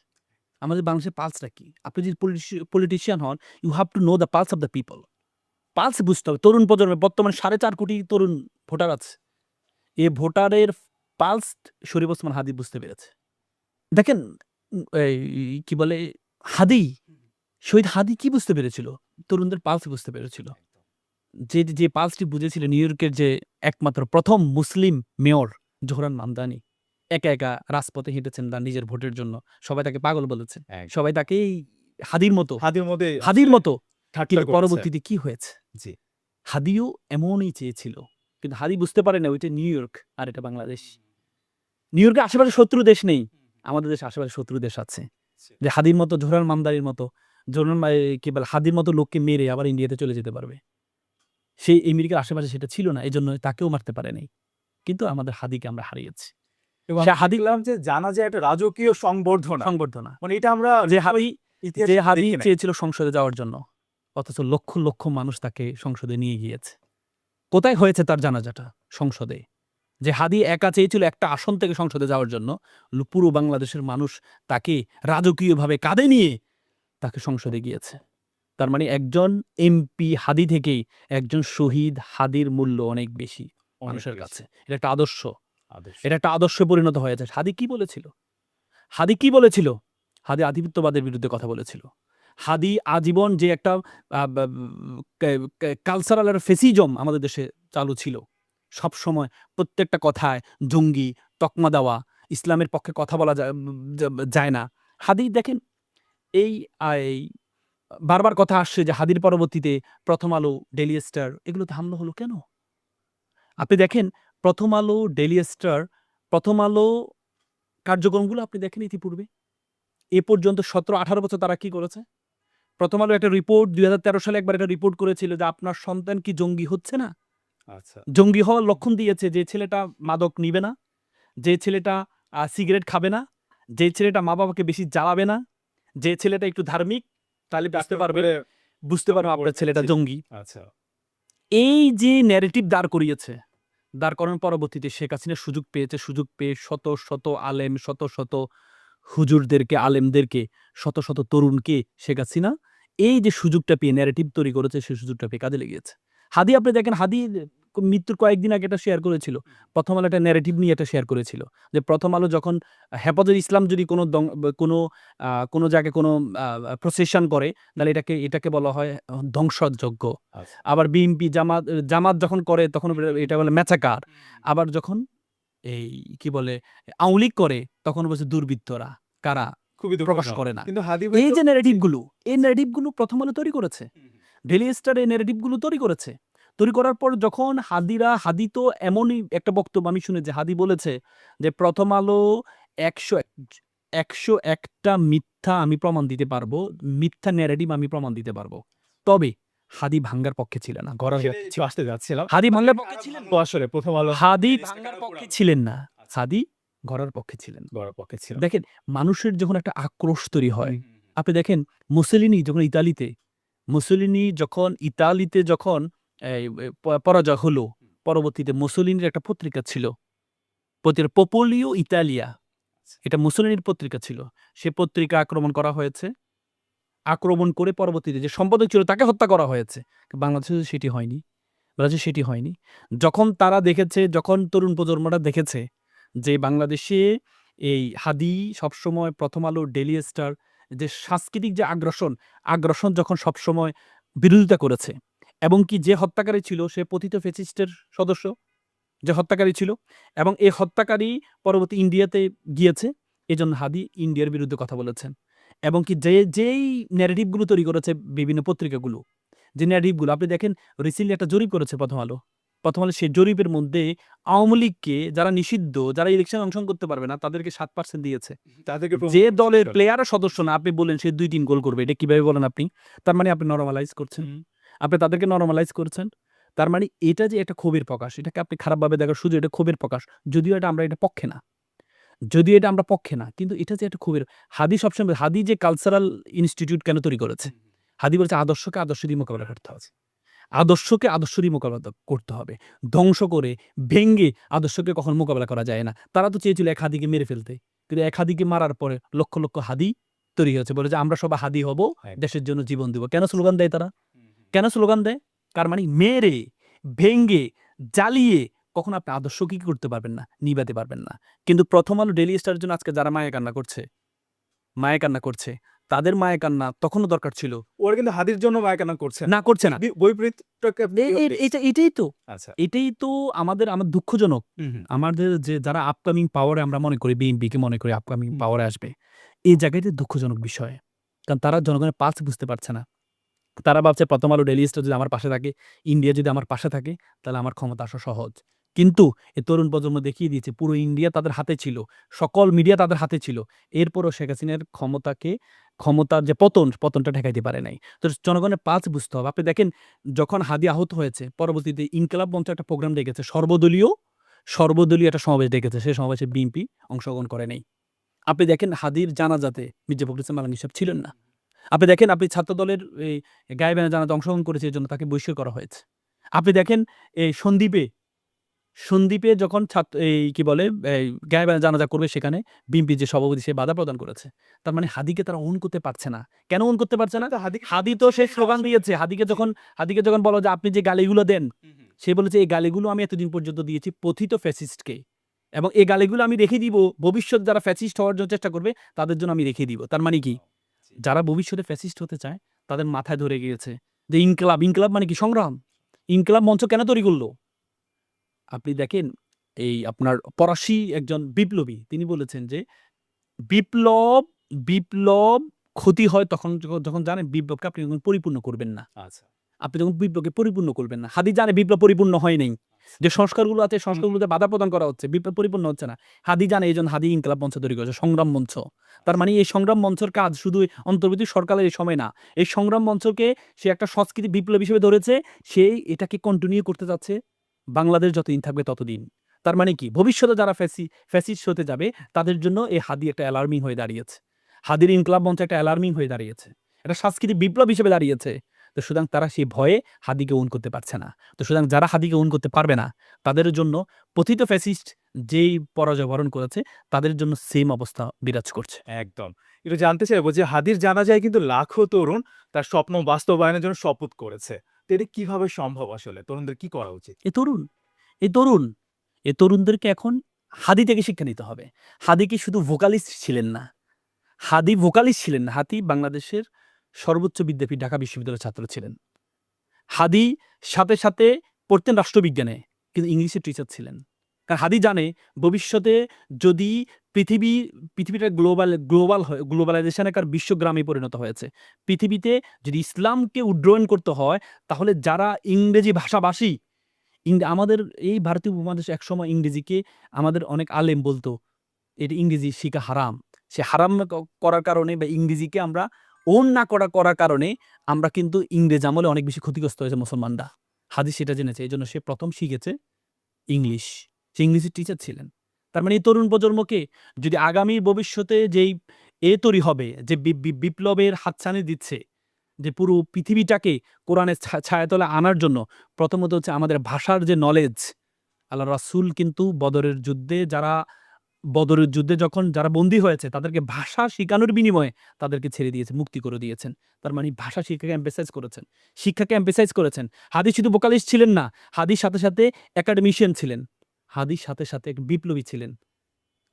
[SPEAKER 1] আমাদের বাংলাদেশের পালসটা কি? আপনি যদি পলিটিশিয়ান হন, you have to know the pulse of the people. Pulse বুঝতে হবে। তরুণ প্রজন্মের বর্তমানে ৪.৫ কোটি তরুণ ভোটার আছে। এ ভোটারের পালস শরীফ ওসমান হাদি বুঝতে পেরেছে। দেখেন এই কি বলে শহীদ হাদি কি বুঝতে পেরেছিল? তরুণদের পালস বুঝতে পেরেছিল। যে পালসটি বুঝেছিল নিউ ইয়র্কের যে একমাত্র প্রথম মুসলিম মেয়র জোহরান মামদানি একা রাজপথে হেঁটেছেন তার নিজের ভোটের জন্য। সবাই তাকে পাগল বলেছে। সবাই তাকে এই হাদির মতো
[SPEAKER 2] ঠাট্টা
[SPEAKER 1] কিন্তু
[SPEAKER 2] করছে।
[SPEAKER 1] পরবর্তীতে কি হয়েছে?
[SPEAKER 2] জি।
[SPEAKER 1] হাদিও এমনই চেয়েছিল। কিন্তু হাদি বুঝতে পারে না ওইটা নিউ ইয়র্ক আর এটা বাংলাদেশ। নিউ ইয়র্কের আশেপাশে শত্রু দেশ নেই। আমাদের দেশে আশেপাশে শত্রু দেশ আছে। যে হাদির মতো জোহরান মামদানির মতো কি বলে হাদির মতো লোককে মেরে আবার ইন্ডিয়াতে চলে যেতে পারবে। সেই আমেরিকার আশেপাশে সেটা ছিল না। এজন্য তাকেও মারতে পারে নাই। কিন্তু আমাদের হাদিকে আমরা হারিয়েছি।
[SPEAKER 2] এবং
[SPEAKER 1] সে
[SPEAKER 2] আমি দেখলাম যে জানাজায় একটা রাজকীয় সংবর্ধনা।
[SPEAKER 1] সংবর্ধনা।
[SPEAKER 2] মানে এটা আমরা
[SPEAKER 1] যে
[SPEAKER 2] ইতিহাসে
[SPEAKER 1] হাদি
[SPEAKER 2] দেখি নাই।
[SPEAKER 1] চেয়েছিল সংসদে যাওয়ার জন্য। অথচ লক্ষ মানুষ তাকে সংসদে নিয়ে গিয়েছে। কোথায় হয়েছে তার জানাজাটা? সংসদে। যে হাদি একা চেয়েছিল একটা আসন থেকে সংসদে যাওয়ার জন্য, পুরো বাংলাদেশের মানুষ তাকে রাজকীয়ভাবে কাঁধে নিয়ে তাকে সংসদে গিয়েছে। তার মানে একজন এমপি হাদি থেকেই একজন শহীদ হাদির মূল্য অনেক বেশি মানুষের কাছে। এটা একটা আদর্শ। এটা একটা আদর্শে পরিণত হয়েছে। হাদি কি বলেছিল? হাদি আধিপত্যবাদের বিরুদ্ধে কথা বলেছিল। হাদি আজীবন যে একটা কালচারাল একটা ফেসিজম আমাদের দেশে চালু ছিল। সবসময় প্রত্যেকটা কথায় জঙ্গি, তকমা দেওয়া, ইসলামের পক্ষে কথা বলা যায় না। হাদি দেখেন এই বারবার কথা আসছে যে হাদির পরবর্তীতে প্রথম আলো, ডেইলি স্টার এগুলোতে হামলা হলো কেন? আপনি দেখেন প্রথম আলো, ডেইলি স্টার, প্রথম আলো কার্যক্রমগুলো আপনি দেখেন ইতিপূর্বে। এ পর্যন্ত ১৭-১৮ বছর তারা কি করেছে? প্রথম আলো একটা রিপোর্ট ২০১৩ সালে একবার একটা রিপোর্ট করেছিল যে আপনার সন্তান কি জঙ্গি হচ্ছে না?
[SPEAKER 2] আচ্ছা।
[SPEAKER 1] জঙ্গি হওয়ার লক্ষণ দিয়েছে যে ছেলেটা মাদক নিবে না, যে ছেলেটা সিগারেট খাবে না, যে ছেলেটা মা-বাবাকে বেশি জ্বালাবে না, যে ছেলেটা একটু ধার্মিক তাহলে বুঝতে পারবে আপনার ছেলেটা জঙ্গি।
[SPEAKER 2] আচ্ছা।
[SPEAKER 1] এই যে ন্যারেটিভ দাঁড় করানোর পরবর্তীতে শেখ হাসিনা সুযোগ পেয়ে শত আলেম, শত হুজুরদেরকে, আলেমদেরকে, শত তরুণকে শেখ হাসিনা এই যে সুযোগটা পেয়ে ন্যারেটিভ তৈরি করেছে সেই সুযোগটা পেয়ে কাজে লেগেছে। হাদি আপনি দেখেন হাদি মৃত্যুর কয়েকদিন আগে এটা শেয়ার করেছিল। প্রথম আলো একটা ন্যারেটিভ নিয়ে এটা শেয়ার করেছিল যে প্রথম আলো যখন হেফাজত ইসলাম যদি কোনো জায়গায় কোনো প্রসেশন করে তাহলে এটাকে বলা হয় ধ্বংসযজ্ঞ।
[SPEAKER 2] আচ্ছা।
[SPEAKER 1] আবার বিএনপি জামাত যখন করে তখন এটা বলে ম্যাচাকার। আবার যখন এই কি বলে আওয়ামী লীগ করে তখন বলছে দুর্বৃত্তরা, কারা
[SPEAKER 2] খুবই
[SPEAKER 1] প্রকাশ
[SPEAKER 2] দুঃখজনক।
[SPEAKER 1] করে না।
[SPEAKER 2] কিন্তু হাদি ভাই
[SPEAKER 1] এই
[SPEAKER 2] তো
[SPEAKER 1] যে ন্যারেটিভগুলো, এই ন্যারেটিভগুলো প্রথম আলো তৈরি করেছে। ডেইলি স্টার এই ন্যারেটিভগুলো তৈরি করেছে। তৈরি করার পর যখন হাদি তো এমনই একটা বক্তব্য আমি শুনেছি, হাদি বলেছে যে প্রথম আলো ১০১টা মিথ্যা আমি প্রমাণ দিতে পারবো, মিথ্যা ন্যারেটিভ আমি প্রমাণ দিতে পারবো। তবে হাদি ভাঙ্গার পক্ষে ছিলেন না, গড়ার
[SPEAKER 2] সেটাই
[SPEAKER 1] পক্ষে
[SPEAKER 2] একটু
[SPEAKER 1] ছিলেন।
[SPEAKER 2] আসতে যাচ্ছিলাম।
[SPEAKER 1] হাদি ভাঙ্গার
[SPEAKER 2] কারা
[SPEAKER 1] পক্ষে ছিলেন না।
[SPEAKER 2] ভাঙলো আসলে প্রথম আলো
[SPEAKER 1] হাদি
[SPEAKER 2] জিনিসটা
[SPEAKER 1] ভাঙ্গার
[SPEAKER 2] কারা
[SPEAKER 1] পক্ষে
[SPEAKER 2] পোড়ালো?
[SPEAKER 1] ছিলেন না।
[SPEAKER 2] আচ্ছা,
[SPEAKER 1] হাদি গড়ার পক্ষে ছিলেন।
[SPEAKER 2] গড়ার পক্ষে ছিল।
[SPEAKER 1] দেখেন, মানুষের যখন একটা আক্রোশ তৈরি হয়,
[SPEAKER 2] হুম, হুম, হুম।
[SPEAKER 1] আপনি দেখেন মুসোলিনি যখন ইতালিতে যখন এই পরাজয় হলো, পরবর্তীতে মুসোলিনির একটা পত্রিকা ছিল। পপুলিও ইতালিয়া। এটা মুসোলিনির পত্রিকা ছিল। সে পত্রিকা আক্রমণ করা হয়েছে। আক্রমণ করে পরবর্তীতে যে সম্পাদক ছিল তাকে হত্যা করা হয়েছে। বাংলাদেশে তো সেটি হয়নি। বাংলাদেশে সেটি হয়নি। যখন তরুণ প্রজন্মটা দেখেছে যে বাংলাদেশে এই হাদি সবসময় প্রথম আলো, ডেইলি স্টার যে সাংস্কৃতিক যে আগ্রাসন যখন সবসময় বিরোধিতা করেছে এবং কি যে হত্যাকারী ছিল সে পতিত ফ্যাসিস্টের সদস্য, যে হত্যাকারী ছিল এবং এই হত্যাকারী পরবর্তী ইন্ডিয়াতে গিয়েছে। এজন্য হাদি ইন্ডিয়ার বিরুদ্ধে কথা বলেছেন এবং কি যেই ন্যারেটিভগুলো তৈরি করেছে বিভিন্ন পত্রিকাগুলো, যে ন্যারেটিভগুলো আপনি দেখেন রিসেন্টলি একটা জরিপ করেছে প্রথম আলো। সেই জরিপের মধ্যে আওয়ামী লীগকে যারা নিষিদ্ধ, যারা ইলেকশনে অংশগ্রহণ করতে পারবে না তাদেরকে ৭% দিয়েছে।
[SPEAKER 2] তাদেরকে প্রমোট
[SPEAKER 1] যে
[SPEAKER 2] করছে
[SPEAKER 1] দলের
[SPEAKER 2] আসলে।
[SPEAKER 1] প্লেয়ার সদস্য না, আপনি বললেন সে ২-৩ গোল করবে। এটা কিভাবে বলেন আপনি? তার মানে আপনি নরমালাইজ করছেন।
[SPEAKER 2] হুম।
[SPEAKER 1] আপনি তাদেরকে নরমালাইজ করছেন। তার মানে এটা যে একটা ক্ষোভের প্রকাশ, এটাকে আপনি খারাপভাবে দেখার শুধু এটা ক্ষোভের প্রকাশ। যদিও আমরা এটা পক্ষে না। কিন্তু এটা যে একটা ক্ষোভের, হাদি যে কালচারাল ইনস্টিটিউট কেন তৈরি করেছে? হাদি বলেছে আদর্শকে আদর্শ দিয়ে মোকাবেলা করতে হবে। আদর্শকে আদর্শ দিয়ে মোকাবেলা করতে হবে। ধ্বংস করে, ভেঙে আদর্শকে কখনো মোকাবেলা করা যায় না। তারা তো চেয়েছিল এক হাদিকে মেরে ফেলতে। কিন্তু এক হাদিকে মারার পরে লক্ষ, লক্ষ হাদি তৈরি হয়েছে। বলে যে আমরা সবাই হাদি হব,
[SPEAKER 2] একদম।
[SPEAKER 1] দেশের জন্য জীবন দিব। কেন স্লোগান দেয় তারা? কেন স্লোগান দেয়? তার মানে মেরে, ভেঙে, জ্বালিয়ে কখনো আপনি আদর্শ কি করতে পারবেন না? নিভাতে পারবেন না। কিন্তু প্রথম আলো, ডেইলি স্টারের জন্য আজকে যারা মায়া কান্না করছে, তাদের মায়া কান্না তখনও দরকার ছিল।
[SPEAKER 2] ওরা কিন্তু হাদির জন্য মায়কানা করছে না।
[SPEAKER 1] না, করছে না।
[SPEAKER 2] বৈপরীত্যটাকে আপনি
[SPEAKER 1] এ
[SPEAKER 2] কিভাবে
[SPEAKER 1] এ
[SPEAKER 2] দেখছেন?
[SPEAKER 1] এটাই তো।
[SPEAKER 2] আচ্ছা।
[SPEAKER 1] এটাই তো আমার দুঃখজনক।
[SPEAKER 2] হুম, হুম।
[SPEAKER 1] আমাদের যে যারা আপকামিং পাওয়ারে আমরা মনে করি, বিএনপিকে মনে করি আপকামিং
[SPEAKER 2] হুম।
[SPEAKER 1] পাওয়ারে আসবে। এই জায়গাটাই দুঃখজনক বিষয়। কারণ তারা জনগণের পালস বুঝতে পারছে না। তারা ভাবছে প্রথম আলো, ডেইলি স্টার যদি আমার পাশে থাকে, ইন্ডিয়া যদি আমার পাশে থাকে, তাহলে আমার ক্ষমতা আসা সহজ। কিন্তু এই তরুণ প্রজন্ম দেখিয়ে দিয়েছে পুরো ইন্ডিয়া তাদের হাতে ছিল। সকল মিডিয়া তাদের হাতে ছিল। এরপরও শেখ হাসিনার ক্ষমতার যে পতনটা ঠেকাইতে পারে নাই। তো জনগণের পালস বুঝতে হবে। আপনি দেখেন যখন হাদি আহত হয়েছে, পরবর্তীতে ইনকিলাব মঞ্চ একটা প্রোগ্রাম ডেকেছে। সর্বদলীয় একটা সমাবেশ ডেকেছে। সেই সমাবেশে বিএনপি অংশগ্রহণ করে নাই। আপনি দেখেন হাদির জানাজাতে মির্জা ফখরুল ইসলাম আলমগীর সাহেব ছিলেন না। আপনি ছাত্রদলের এই গায়েবানা জানাতে অংশগ্রহণ করেছে এজন্য তাকে বহিষ্কার করা হয়েছে। আপনি দেখেন এই সন্দ্বীপে যখন এই কি বলে এই গায়েবানা জানাজা করবে সেখানে বিএনপি যে সভাপতি সে বাধা প্রদান করেছে। তার মানে হাদিকে তারা ওন করতে পারছে না। কেন ওন করতে পারছে না?
[SPEAKER 2] তো হাদি
[SPEAKER 1] হাদি তো সে স্লোগান দিয়েছে। হাদিকে যখন বলো যে আপনি যে গালিগুলো দেন, সে বলেছে এই গালিগুলো আমি এতদিন পর্যন্ত দিয়েছি পতিত ফ্যাসিস্টকে। এবং এই গালিগুলো আমি রেখে দিব ভবিষ্যৎ যারা ফ্যাসিস্ট হওয়ার জন্য চেষ্টা করবে তাদের জন্য আমি রেখে দিব। তার মানে কি? যারা ভবিষ্যতে ফ্যাসিস্ট হতে চায় তাদের মাথায় ধরে গিয়েছে যে ইনকিলাব মানে কি? সংগ্রাম। ইনকিলাব মঞ্চ কেন তৈরি করলো? আপনি দেখেন এই আপনার ফরাসি একজন বিপ্লবী তিনি বলেছেন যে বিপ্লব বিপ্লব ক্ষতি হয় তখন যখন জানেন বিপ্লবকে আপনি যখন পরিপূর্ণ করবেন না।
[SPEAKER 2] আচ্ছা।
[SPEAKER 1] আপনি যখন বিপ্লবকে পরিপূর্ণ করবেন না। হাদি জানে বিপ্লব পরিপূর্ণ হয় নাই। যে সংস্কারগুলো আছে সংস্কারগুলোতে বাধা প্রদান করা হচ্ছে। বিপ্লব পরিপূর্ণ হচ্ছে না। হাদি জানে এইজন্য হাদি ইনকিলাব মঞ্চ তৈরি করেছে, সংগ্রাম মঞ্চ। তার মানে এই সংগ্রাম মঞ্চের কাজ শুধু অন্তর্বর্তী সরকারের এই সময় না। এই সংগ্রাম মঞ্চকে সে একটা সংস্কৃতি বিপ্লব হিসেবে ধরেছে। সে এটাকে কন্টিনিউ করতে যাচ্ছে বাংলাদেশ যতদিন থাকবে ততদিন। তার মানে কি? ভবিষ্যতে যারা ফ্যাসিস্ট হতে যাবে তাদের জন্য এই হাদি একটা অ্যালার্মিং হয়ে দাঁড়িয়েছে। হাদির ইনকিলাব মঞ্চ একটা অ্যালার্মিং হয়ে দাঁড়িয়েছে। এটা সাংস্কৃতিক বিপ্লব হিসেবে দাঁড়িয়েছে। তো সুতরাং তারা সেই ভয়ে হাদিকে ওন করতে পারছে না। তো সুতরাং যারা হাদিকে ওন করতে পারবে না তাদের জন্য পতিত ফ্যাসিস্ট যেই পরাজয় বরণ করেছে তাদের জন্য সেম অবস্থা বিরাজ করছে।
[SPEAKER 2] একদম। একটু জানতে চাইবো যে হাদির জানাজায় কিন্তু লাখো তরুণ তার স্বপ্ন বাস্তবায়নের জন্য শপথ করেছে। তো এটা কিভাবে সম্ভব আসলে? তরুণদের কি করা উচিত?
[SPEAKER 1] এ তরুণ, এ তরুণ, এ তরুণদেরকে এখন হাদি থেকে শিক্ষা নিতে হবে। হাদি কি শুধু ভোকালিস্ট ছিলেন না। হাদি ভোকালিস্ট ছিলেন না। হাদি বাংলাদেশের সর্বোচ্চ বিদ্যাপীঠ ঢাকা বিশ্ববিদ্যালয়ের ছাত্র ছিলেন। হাদি সাথে পড়তেন রাষ্ট্রবিজ্ঞানে, কিন্তু ইংলিশের টিচার ছিলেন। কারণ হাদি জানে ভবিষ্যতে যদি পৃথিবীটা গ্লোবালাইজেশন একটা বিশ্বগ্রামে পরিণত হয়েছে। পৃথিবীতে যদি ইসলামকে উড্ডয়ন করতে হয়, তাহলে যারা ইংরেজি ভাষাভাষী, আমাদের এই ভারতীয় উপমহাদেশে একসময় ইংরেজিকে আমাদের অনেক আলেম বলতো, এটা ইংরেজি শিখা হারাম। সে হারাম করার কারণে বা ইংরেজিকে আমরা ওন না করার কারণে আমরা কিন্তু ইংরেজ আমলে অনেক বেশি ক্ষতিগ্রস্ত হয়েছে মুসলমানরা। হাদিস সেটা জেনেছে। এইজন্য সে ১ম শিখেছে ইংলিশ। সে ইংলিশের টিচার ছিলেন। তার মানে এই তরুণ প্রজন্মকে যদি আগামী ভবিষ্যতে যেই তৈরি হবে, যে বিপ্লবের হাতছানি দিচ্ছে, যে পুরো পৃথিবীটাকে কোরআনের ছায়াতলে আনার জন্য প্রথমত হচ্ছে আমাদের ভাষার যে নলেজ। আল্লাহ রাসূল কিন্তু বদরের যুদ্ধে যখন যারা বন্দী হয়েছে তাদেরকে ভাষা শিখানোর বিনিময়ে তাদেরকে ছেড়ে দিয়েছে, মুক্তি করে দিয়েছেন। তার মানে ভাষা শিক্ষাকে এমফেসাইজ করেছেন। হাদী শুধু ভোকালিস্ট ছিলেন না, হাদীর সাথে একাডেমিশিয়ান ছিলেন। হাদীর সাথে এক বিপ্লবী ছিলেন।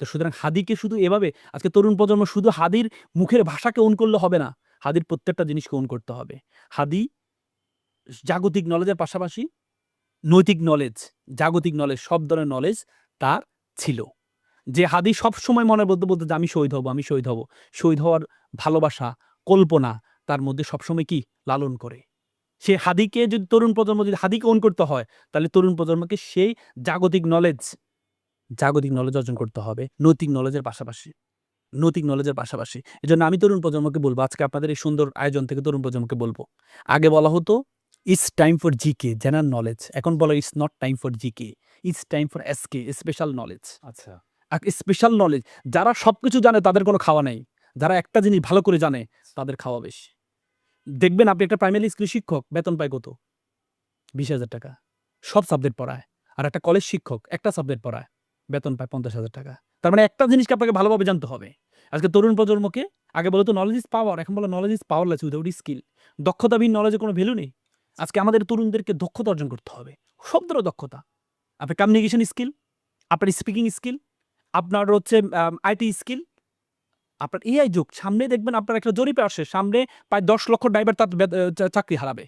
[SPEAKER 1] তো সুতরাং হাদীকে শুধু এভাবে আজকে তরুণ প্রজন্ম শুধু হাদীর মুখের ভাষাকে ওন করলে হবে না। হাদীর প্রত্যেকটা জিনিসকে ওন করতে হবে। হাদী জাগতিক নলেজের পাশাপাশি নৈতিক নলেজ, জাগতিক নলেজ, সব ধরনের নলেজ তার ছিল। যে হাদী সবসময় মনের মধ্যে বলতো যে আমি শহীদ হব, আমি শহীদ হব। শহীদ হওয়ার ভালোবাসা, কল্পনা তার মধ্যে সবসময় কি লালন করে। সে হাদীকে যদি তরুণ প্রজন্ম যদি হাদীকে ওন করতে হয়, তাহলে তরুণ প্রজন্মকে সেই জাগতিক নলেজ অর্জন করতে হবে নৈতিক নলেজের পাশাপাশি। এজন্য আমি তরুণ প্রজন্মকে বলব, আজকে আপনাদের এই সুন্দর আয়োজন থেকে তরুণ প্রজন্মকে বলব, আগে বলা হতো it's time for GK, general knowledge. এখন বলা it's not time for GK, it's time for SK, special knowledge.
[SPEAKER 2] আচ্ছা।
[SPEAKER 1] স্পেশাল নলেজ, যারা সবকিছু জানে তাদের কোনো খাওয়া নেই। যারা একটা জিনিস ভালো করে জানে তাদের খাওয়া বেশি। দেখবেন আপনি একটা প্রাইমারি স্কুল শিক্ষক বেতন পায় কত? 20,000 টাকা। সব সাবজেক্ট পড়ায়। আর একটা কলেজ শিক্ষক একটা সাবজেক্ট পড়ায়, বেতন পায় 50,000 টাকা। তার মানে একটা জিনিসকে আপনাকে ভালোভাবে জানতে হবে। আজকে তরুণ প্রজন্মকে আগে বলতো নলেজ ইজ পাওয়ার, এখন বলে knowledge is powerless without skill. দক্ষতাবিহীন নলেজের কোনো ভ্যালু নেই। আজকে আমাদের তরুণদেরকে দক্ষতা অর্জন করতে হবে। সব ধরনের দক্ষতা। আপনার কমিউনিকেশন স্কিল, আপনার স্পিকিং স্কিল, আপনার হচ্ছে আইটি স্কিল, আপনার এআই যুগ। সামনে দেখবেন আপনার একটা জরিপে আসে, সামনে প্রায় 10 লক্ষ ড্রাইভার তার চাকরি হারাবে।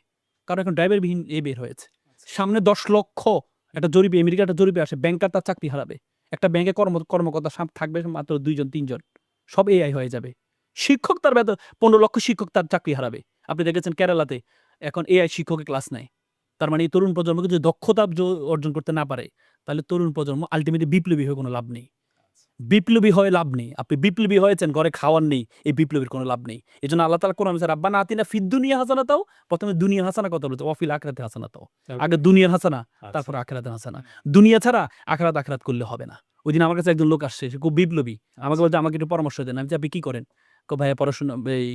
[SPEAKER 1] কারণ এখন ড্রাইভারবিহীন বের হয়েছে। সামনে 10 লক্ষ একটা জরিপে, আমেরিকার একটা জরিপে আসে, ব্যাংকার তার চাকরি হারাবে। একটা ব্যাংকে কর্মকর্তা থাকবে মাত্র 2 জন 3 জন। সব এআই হয়ে যাবে। শিক্ষক তার 15 লক্ষ শিক্ষক তার চাকরি হারাবে। আপনি দেখেছেন কেরালাতে এখন এআই শিক্ষকের ক্লাস নেয়। তার মানে এই তরুণ প্রজন্মকে যদি দক্ষতা অর্জন করতে না পারে, তাহলে তরুণ প্রজন্ম আল্টিমেটলি বিপ্লবী হয়ে কোনো লাভ নেই। বিপ্লবী হয়ে লাভ নেই। আপনি বিপ্লবী হয়েছেন, ঘরে খাওয়ার নেই, এই বিপ্লবীর কোনো লাভ নেই। এজন্য আল্লাহ তাআলা কোরআনে বলেছে রাব্বানা আতিনা ফিদ দুনিয়া হাসানাতাও, প্রথমে দুনিয়া হাসানা কথা বলেছে, ওয়া ফিল আখিরাতি হাসানাতাও। আগে দুনিয়ার হাসানা, তারপর আখিরাতের হাসানা। দুনিয়া ছাড়া আখিরাত করলে হবে না। ওইদিন আমার কাছে একজন লোক আসছে, সে খুব বিপ্লবী। আমাকে বলছে আমাকে একটু পরামর্শ দেন। আমি বলছি আপনি কি করেন? ভাইয়া পড়াশোনা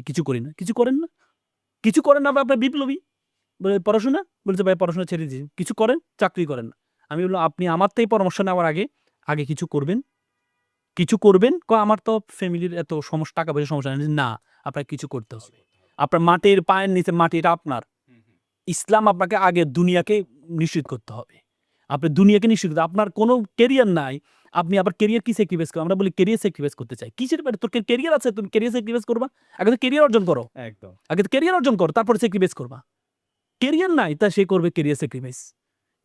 [SPEAKER 1] কিছু করি না। কিছু করেন না? কিছু করেন না আপনার বিপ্লবী? বলে পড়াশোনা? বলছে ভাই পড়াশোনা ছেড়ে দিয়েছি। কিছু করেন? চাকরি করেন না। আমি বললাম আপনি আমার থেকে পরামর্শ নেওয়ার আগে কিছু করবেন? কিছু করবেন? আমার তো ফ্যামিলির এত টাকা পয়সার সমস্যা নেই। না, আপনার কিছু করতে হবে। আপনার মাটির পায়ের নিচে মাটি, এটা আপনার। ইসলাম আপনাকে আগে দুনিয়াকে নিশ্চিত করতে হবে। আপনি দুনিয়াকে নিশ্চিত করতে, আপনার কোনো ক্যারিয়ার নাই। আপনি আবার ক্যারিয়ার কি স্যাক্রিফাইস করবেন? আমরা বলি ক্যারিয়ার স্যাক্রিফাইস করতে চাই। কিসের ব্যাপারে? তোর ক্যারিয়ার আছে, তুমি ক্যারিয়ার স্যাক্রিফাইস করবা? আগে তো ক্যারিয়ার অর্জন করো।
[SPEAKER 2] একদম।
[SPEAKER 1] আগে তো ক্যারিয়ার অর্জন করো, তারপরে স্যাক্রিফাইস করবা। ক্যারিয়ার নাই, তা সে করবে ক্যারিয়ার স্যাক্রিফাইস।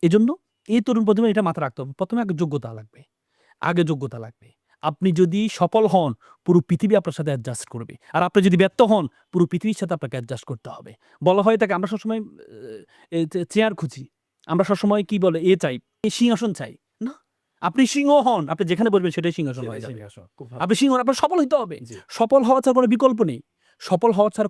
[SPEAKER 1] এজন্য এই তরুণ প্রজন্মের এটা মাথায় রাখতে হবে। প্রথমে আগে যোগ্যতা লাগবে। আপনি যদি সফল হন, পুরো পৃথিবী আপনার সাথে অ্যাডজাস্ট করবে। আর আপনি যদি ব্যর্থ হন, পুরো পৃথিবীর সাথে আপনাকে অ্যাডজাস্ট করতে হবে। বলা হয় থাকে আমরা সবসময় চেয়ার খুঁজি। আমরা সবসময় কি বলে চাই, সিংহাসন চাই। না, আপনি সিংহ হন, আপনি যেখানে বলবেন সেটাই সিংহাসন হয়ে যাবে। আপনি সিংহ, আপনার সফল হইতে হবে। সফল হওয়া ছাড়া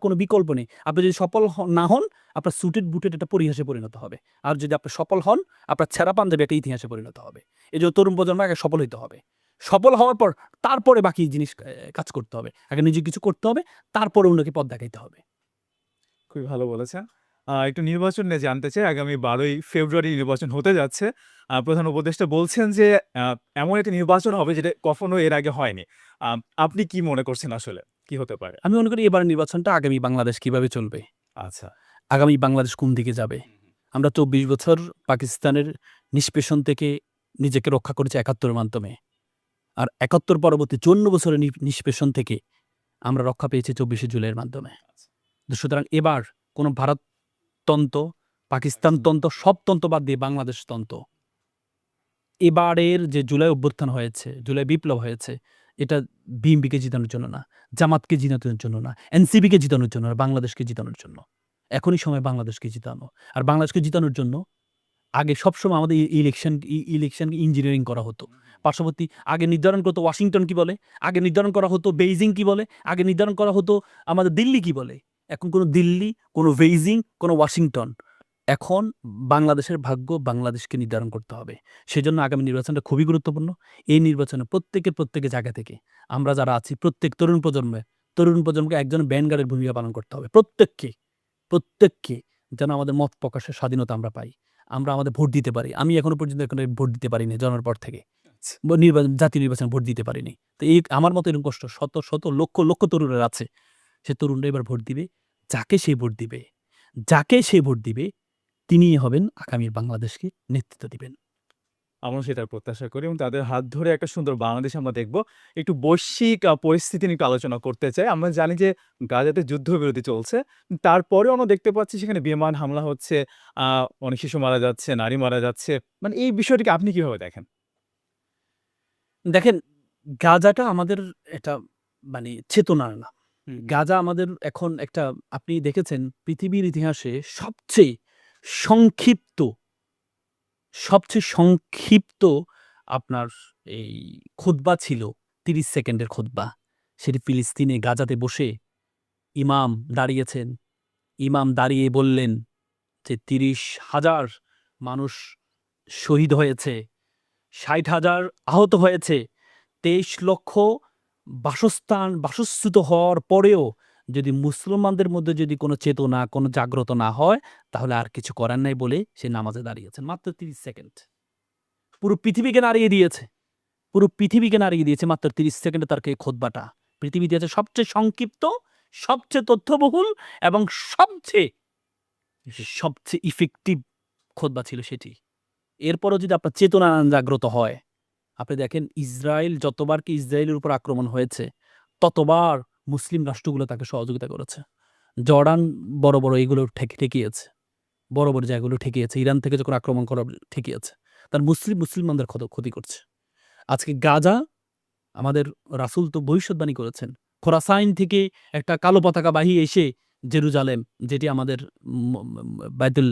[SPEAKER 1] কোনো বিকল্প নেই। আপনি যদি সফল না হন, আপনার সুটেড বুটেড একটা পরিহাসে পরিণত হবে। আর যদি আপনি সফল হন, আপনার ছেঁড়া পাঞ্জাবি একটা ইতিহাসে পরিণত হবে। এই যে তরুণ প্রজন্ম আগে সফল হইতে হবে। সফল হওয়ার পর তারপরে বাকি জিনিস কাজ করতে হবে। আগে নিজে কিছু করতে হবে, তারপরে অন্যকে পথ দেখাইতে হবে।
[SPEAKER 2] খুবই ভালো বলেছেন। একটু নির্বাচন নিয়ে জানতে চাই। আগামী ১২ই ফেব্রুয়ারি নির্বাচন হতে যাচ্ছে। প্রধান উপদেষ্টা বলছেন যে আ এমন একটা নির্বাচন হবে যেটা কখনো এর আগে হয়নি। আ আপনি কি মনে করছেন আসলে? কি হতে পারে?
[SPEAKER 1] আমি মনে করি এবারের নির্বাচনটা আগামী বাংলাদেশ কিভাবে চলবে,
[SPEAKER 2] আচ্ছা।
[SPEAKER 1] আগামী বাংলাদেশ কোন দিকে যাবে, আমরা ২৪ বছর পাকিস্তানের নিষ্পেষণ থেকে নিজেকে রক্ষা করেছি ৭১ এর মাধ্যমে। আর ৭১ পরবর্তী ৫৪ বছরের নিষ্পেষণ থেকে আমরা রক্ষা পেয়েছি ২৪শে জুলাইয়ের মাধ্যমে। তো সুতরাং এবার কোনো ভারততন্ত্র, পাকিস্তানতন্ত্র সব তন্ত্র বাদ দিয়ে বাংলাদেশ তন্ত্র। এবারের যে জুলাই অভ্যুত্থান হয়েছে, জুলাই বিপ্লব হয়েছে, এটা বিএনপিকে জিতানোর জন্য না, জামাতকে জিতানোর জন্য না, এনসিপিকে জিতানোর জন্য না, বাংলাদেশকে জিতানোর জন্য। এখনই সময় বাংলাদেশকে জিতানো। আর বাংলাদেশকে জিতানোর জন্য আগে সবসময় আমাদের ইলেকশন ইঞ্জিনিয়ারিং করা হতো। পার্শ্ববর্তী আগে নির্ধারণ করতো ওয়াশিংটন কি বলে, আগে নির্ধারণ করা হতো বেইজিং কি বলে, আগে নির্ধারণ করা হতো আমাদের দিল্লি কি বলে। এখন কোনো দিল্লি, কোনো বেইজিং, কোনো ওয়াশিংটন। এখন বাংলাদেশের ভাগ্য বাংলাদেশকে নির্ধারণ করতে হবে। সেজন্য আগামী নির্বাচনটা খুবই গুরুত্বপূর্ণ। এই নির্বাচনে প্রত্যেকের জায়গা থেকে আমরা যারা আছি প্রত্যেক তরুণ প্রজন্মকে একজন ভ্যানগার্ডের ভূমিকা পালন করতে হবে। প্রত্যেককে যেন আমাদের মত প্রকাশের স্বাধীনতা আমরা পাই। আমরা আমাদের ভোট দিতে পারি। আমি এখনো পর্যন্ত ভোট দিতে পারিনি জন্মের পর থেকে। জাতীয় নির্বাচনে ভোট দিতে পারিনি। তো এই আমার মতো এরকম কষ্ট শত লক্ষ তরুণের আছে। সে তরুণরা এবার ভোট দিবে। যাকে সে ভোট দিবে তিনিই হবেন আগামীর বাংলাদেশকে নেতৃত্ব দিবেন।
[SPEAKER 2] আমরা সেটার প্রত্যাশা করি এবং তাদের হাত ধরে একটা সুন্দর বাংলাদেশ আমরা দেখব। একটু বৈশ্বিক পরিস্থিতি নিয়ে একটু আলোচনা করতে চাই। আমরা জানি যে গাজাতে যুদ্ধবিরতি চলছে। তারপরেও আমরা দেখতে পাচ্ছি সেখানে বিমান হামলা হচ্ছে, আ অনেক শিশু মারা যাচ্ছে, নারী মারা যাচ্ছে। মানে এই বিষয়টিকে আপনি কিভাবে দেখেন?
[SPEAKER 1] দেখেন, গাজাটা আমাদের এটা মানে চেতনার না। গাজা আমাদের এখন একটা আপনি দেখেছেন পৃথিবীর ইতিহাসে সংক্ষিপ্ত সবচেয়ে সংক্ষিপ্ত আপনার এই খুতবা ছিল ৩০ সেকেন্ডের খুতবা। সেটি ফিলিস্তিনে গাজাতে বসে ইমাম দাঁড়িয়েছেন। ইমাম দাঁড়িয়ে বললেন যে ৩০,০০০ মানুষ শহীদ হয়েছে, ৬০,০০০ আহত হয়েছে, ২৩ লক্ষ বাসস্থান হওয়ার পরেও যদি মুসলমানদের মধ্যে যদি কোনো চেতনা, কোনো জাগ্রত না হয়, তাহলে আর কিছু করার নাই বলে সে নামাজে দাঁড়িয়েছেন। মাত্র ৩০ সেকেন্ড। পুরো পৃথিবীকে নাড়িয়ে দিয়েছে মাত্র ৩০ সেকেন্ডে তার এই খুতবাটা। পৃথিবী ইতিহাসে সবচেয়ে সংক্ষিপ্ত, সবচেয়ে তথ্যবহুল এবং সবচেয়ে ইফেক্টিভ খুতবা ছিল সেটি। এরপরও যদি আপনার চেতনা জাগ্রত হয়, আপনি দেখেন যতবার কি ইসরায়েলের উপর আক্রমণ হয়েছে, ততবার মুসলিম রাষ্ট্রগুলো তাকে সহযোগিতা করেছে। জর্ডান বড় এগুলো ঠেকিয়েছে। বড় জায়গাগুলো ঠেকিয়েছে। ইরান থেকে যখন আক্রমণ করা ঠেকিয়েছে। তার মুসলমানদের ক্ষতি করছে। আজকে গাজা আমাদের রাসূল তো ভবিষ্যদ্বাণী করেছেন। খোরাসাইন থেকে একটা কালো পতাকাবাহী এসে জেরুজালেম, যেটি আমাদের বাইতুল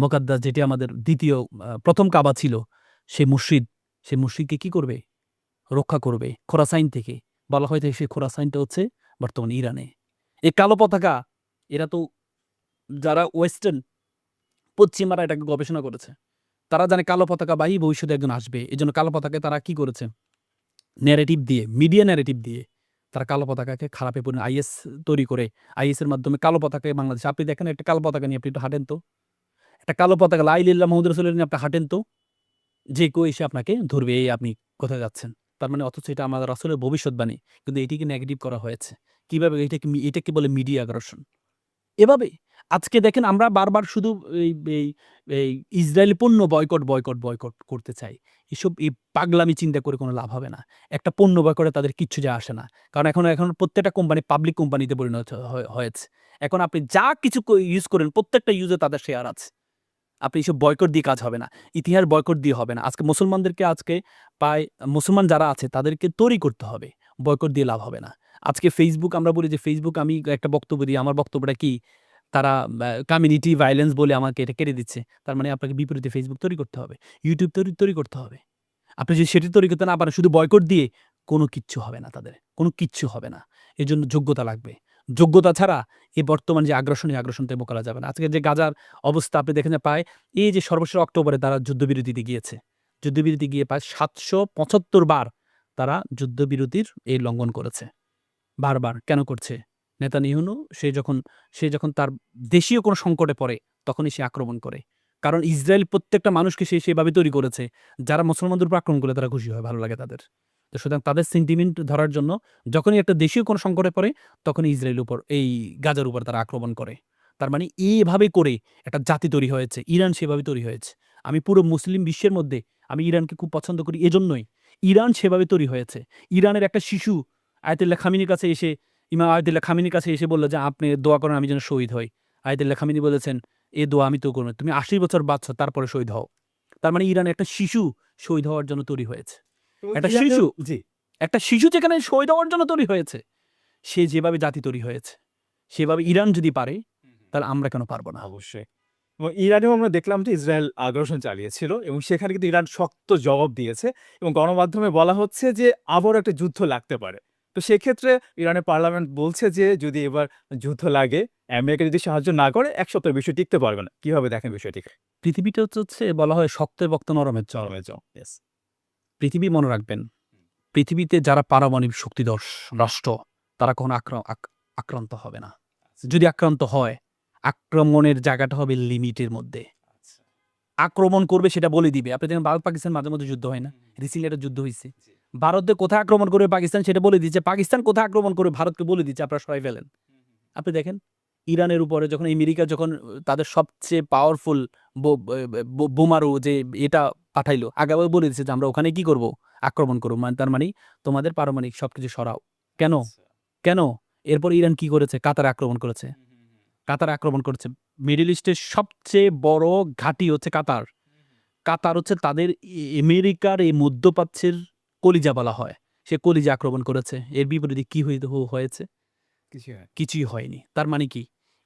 [SPEAKER 1] মুকাদ্দাস, যেটি আমাদের প্রথম কাবা ছিল, সেই মসজিদকে কি করবে? রক্ষা করবে খোরাসাইন থেকে। বলা হয় সেই খোরাসাইনটা হচ্ছে বর্তমানে ইরানে। এই কালো পতাকা, এরা তো যারা ওয়েস্টার্ন, পশ্চিমারা এটাকে গবেষণা করেছে। তারা জানে কালো পতাকাবাহী ভবিষ্যতে একজন আসবে। এজন্য কালো পতাকায় তারা কি করেছে? মিডিয়া ন্যারেটিভ দিয়ে তারা কালো পতাকাকে খারাপে আইএস তৈরি করে, আইএস এর মাধ্যমে কালো পতাকায় বাংলাদেশে আপনি দেখেন একটা কালো পতাকা নিয়ে আপনি একটু হাঁটেন তো। একটা কালো পতাকা লা ইলাহা ইল্লাল্লাহ মুহাম্মাদুর রাসূলুল্লাহ নিয়ে আপনি হাঁটেন তো। যে কেউ এসে আপনাকে ধরবে, এই আপনি কোথায় যাচ্ছেন। তার মানে অথচ এটা আমাদের রাসূলের ভবিষ্যদ্বাণী। কিন্তু এটিকে নেগেটিভ করা হয়েছে। কিভাবে? এটাকে বলে মিডিয়া আগ্রাসন। এভাবে আজকে দেখেন আমরা বারবার শুধু এই এই এই ইসরায়েলি পণ্য বয়কট করতে চাই। এই পাগলামি চিন্তা করে কোনো লাভ হবে না। একটা পণ্য বয়কটে তাদের কিচ্ছু যায় আসে না। কারণ এখন প্রত্যেকটা কোম্পানি পাবলিক কোম্পানিতে পরিণত হয়েছে। এখন আপনি যা কিছু ইউজ করেন প্রত্যেকটা ইউজে তাদের শেয়ার আছে। আপনি এসব বয়কট দিয়ে কাজ হবে না। ইতিহাস বয়কট দিয়ে হবে না। মুসলমান যারা আছে তাদেরকে তৈরি করতে হবে। বয়কট দিয়ে লাভ হবে না। আজকে Facebook, আমরা বলি যে Facebook, আমি একটা বক্তব্য দিই। আমার বক্তব্যটা কি? তারা কমিউনিটি ভায়োলেন্স বলে আমাকে এটা কেড়ে দিচ্ছে। তার মানে আপনাকে বিপরীতে Facebook তৈরি করতে হবে। YouTube তৈরি করতে হবে। আপনি যদি সেটি তৈরি করতে না পারেন, শুধু বয়কট দিয়ে কোনো কিচ্ছু হবে না তাদের। কোনো কিচ্ছু হবে না। এজন্য যোগ্যতা লাগবে। যোগ্যতা ছাড়া এই বর্তমান যে আগ্রাসনতে মোকাবেলা যাবে না। আজকে যে গাজার অবস্থা আপনি দেখেন যে প্রায় এই যে সর্বশেষ অক্টোবরে তারা যুদ্ধবিরতিতে গিয়েছে। যুদ্ধবিরতি গিয়ে প্রায় ৭৭৫ বার তারা যুদ্ধবিরতির লঙ্ঘন করেছে। বারবার। কেন করছে? নেতানিয়াহু সে যখন তার দেশীয় কোনো সংকটে পড়ে, তখনই সে আক্রমণ করে। কারণ ইসরায়েল প্রত্যেকটা মানুষকে সে সেভাবে তৈরি করেছে, যারা মুসলমানদের উপর আক্রমণ করলে তারা খুশি হয়, ভালো লাগে তাদের। তো সুতরাং তাদের সেন্টিমেন্ট ধরার জন্য যখনই একটা দেশীয় কোনো সংকটে পড়ে, তখনই গাজার উপর তারা আক্রমণ করে। তার মানে এইভাবে করে একটা জাতি তৈরি হয়েছে, ইরান সেভাবে তৈরি হয়েছে। আমি পুরো মুসলিম বিশ্বের মধ্যে আমি ইরানকে খুব পছন্দ করি এজন্যই। ইরান সেভাবে তৈরি হয়েছে। ইরানের একটা শিশু আয়াতুল্লাহ খামিনির কাছে এসে ইমাম আয়াতুল্লাহ খামিনির কাছে এসে বলল যে, "আপনি দোয়া করেন আমি যেন শহীদ হই।" আয়াতুল্লাহ খামিনি বলেছেন, "এ দোয়া আমি তো করব না। তুমি ৮০ বছর বাঁচছো তারপরে শহীদ হও।" তার মানে ইরানে একটা শিশু শহীদ হওয়ার জন্য তৈরি হয়েছে।
[SPEAKER 2] এবং
[SPEAKER 1] একটা
[SPEAKER 2] ইরানের
[SPEAKER 1] শিশু
[SPEAKER 2] জি,
[SPEAKER 1] একটা শিশু যেখানে শহীদ হওয়ার জন্য তৈরি হয়েছে, সে যেভাবে জাতি তৈরি হয়েছে, সেভাবে ইরান যদি পারে, তাহলে আমরা কেন পারব না?
[SPEAKER 2] অবশ্যই। এবং ইরানেও আমরা দেখলাম যে ইসরায়েল আগ্রাসন চালিয়েছিল এবং সেখানে কিন্তু ইরান শক্ত জবাব দিয়েছে এবং গণমাধ্যমে বলা হচ্ছে যে আবারও একটা যুদ্ধ লাগতে পারে। তো সেক্ষেত্রে ইরানের পার্লামেন্ট বলছে যে যদি এবার যুদ্ধ লাগে, আমেরিকা যদি সাহায্য না করে ১ সপ্তাহের বেশি টিকতে পারবে না। কিভাবে দেখেন বিষয়টিকে?
[SPEAKER 1] পৃথিবীটা হচ্ছে বলা হয় শক্তের বক্ত নরমের চর।
[SPEAKER 2] চরমে চ ইয়েস।
[SPEAKER 1] পৃথিবী মনে রাখবেন, পৃথিবীতে যারা পারমাণবিক শক্তিধর রাষ্ট্র, তারা কখনো আক্রান্ত হবে না। যদি আক্রান্ত হয়, আক্রমণের জায়গাটা হবে লিমিটের মধ্যে। আক্রমণ করবে সেটা বলে দিবে। আপনি দেখেন ভারত পাকিস্তান মাঝে মধ্যে যুদ্ধ হয় না? রিসেন্টলি একটা যুদ্ধ হইছে। ভারতে কোথায় আক্রমণ করবে পাকিস্তান সেটা বলে দিচ্ছে। পাকিস্তান কোথায় আক্রমণ করবে ভারতকে বলে দিচ্ছে আপনারা সরাই ফেলেন। আপনি দেখেন ইরানের উপরে যখন আমেরিকা যখন তাদের সবচেয়ে পাওয়ারফুল বোমারু যে এটা পাঠাইলো, আগেও বলে দিচ্ছে যে আমরা ওখানে কি করব? আক্রমণ করব। মানে তার মানে তোমাদের পারমাণবিক সবকিছু সরাও। কেন? কেন? এরপর ইরান কি করেছে? কাতারে আক্রমণ করেছে। কাতারে আক্রমণ করেছে। মিডল ইস্টের সবচেয়ে বড় ঘাঁটি হচ্ছে কাতার। কাতার হচ্ছে তাদের আমেরিকার এই মধ্যপ্রাচ্যের কলিজা বলা হয়। সে কলিজা আক্রমণ করেছে। এর বিপরীতে কি হয়েছে?
[SPEAKER 2] কিছু হয়।
[SPEAKER 1] কিছুই হয়নি। তার মানে কি?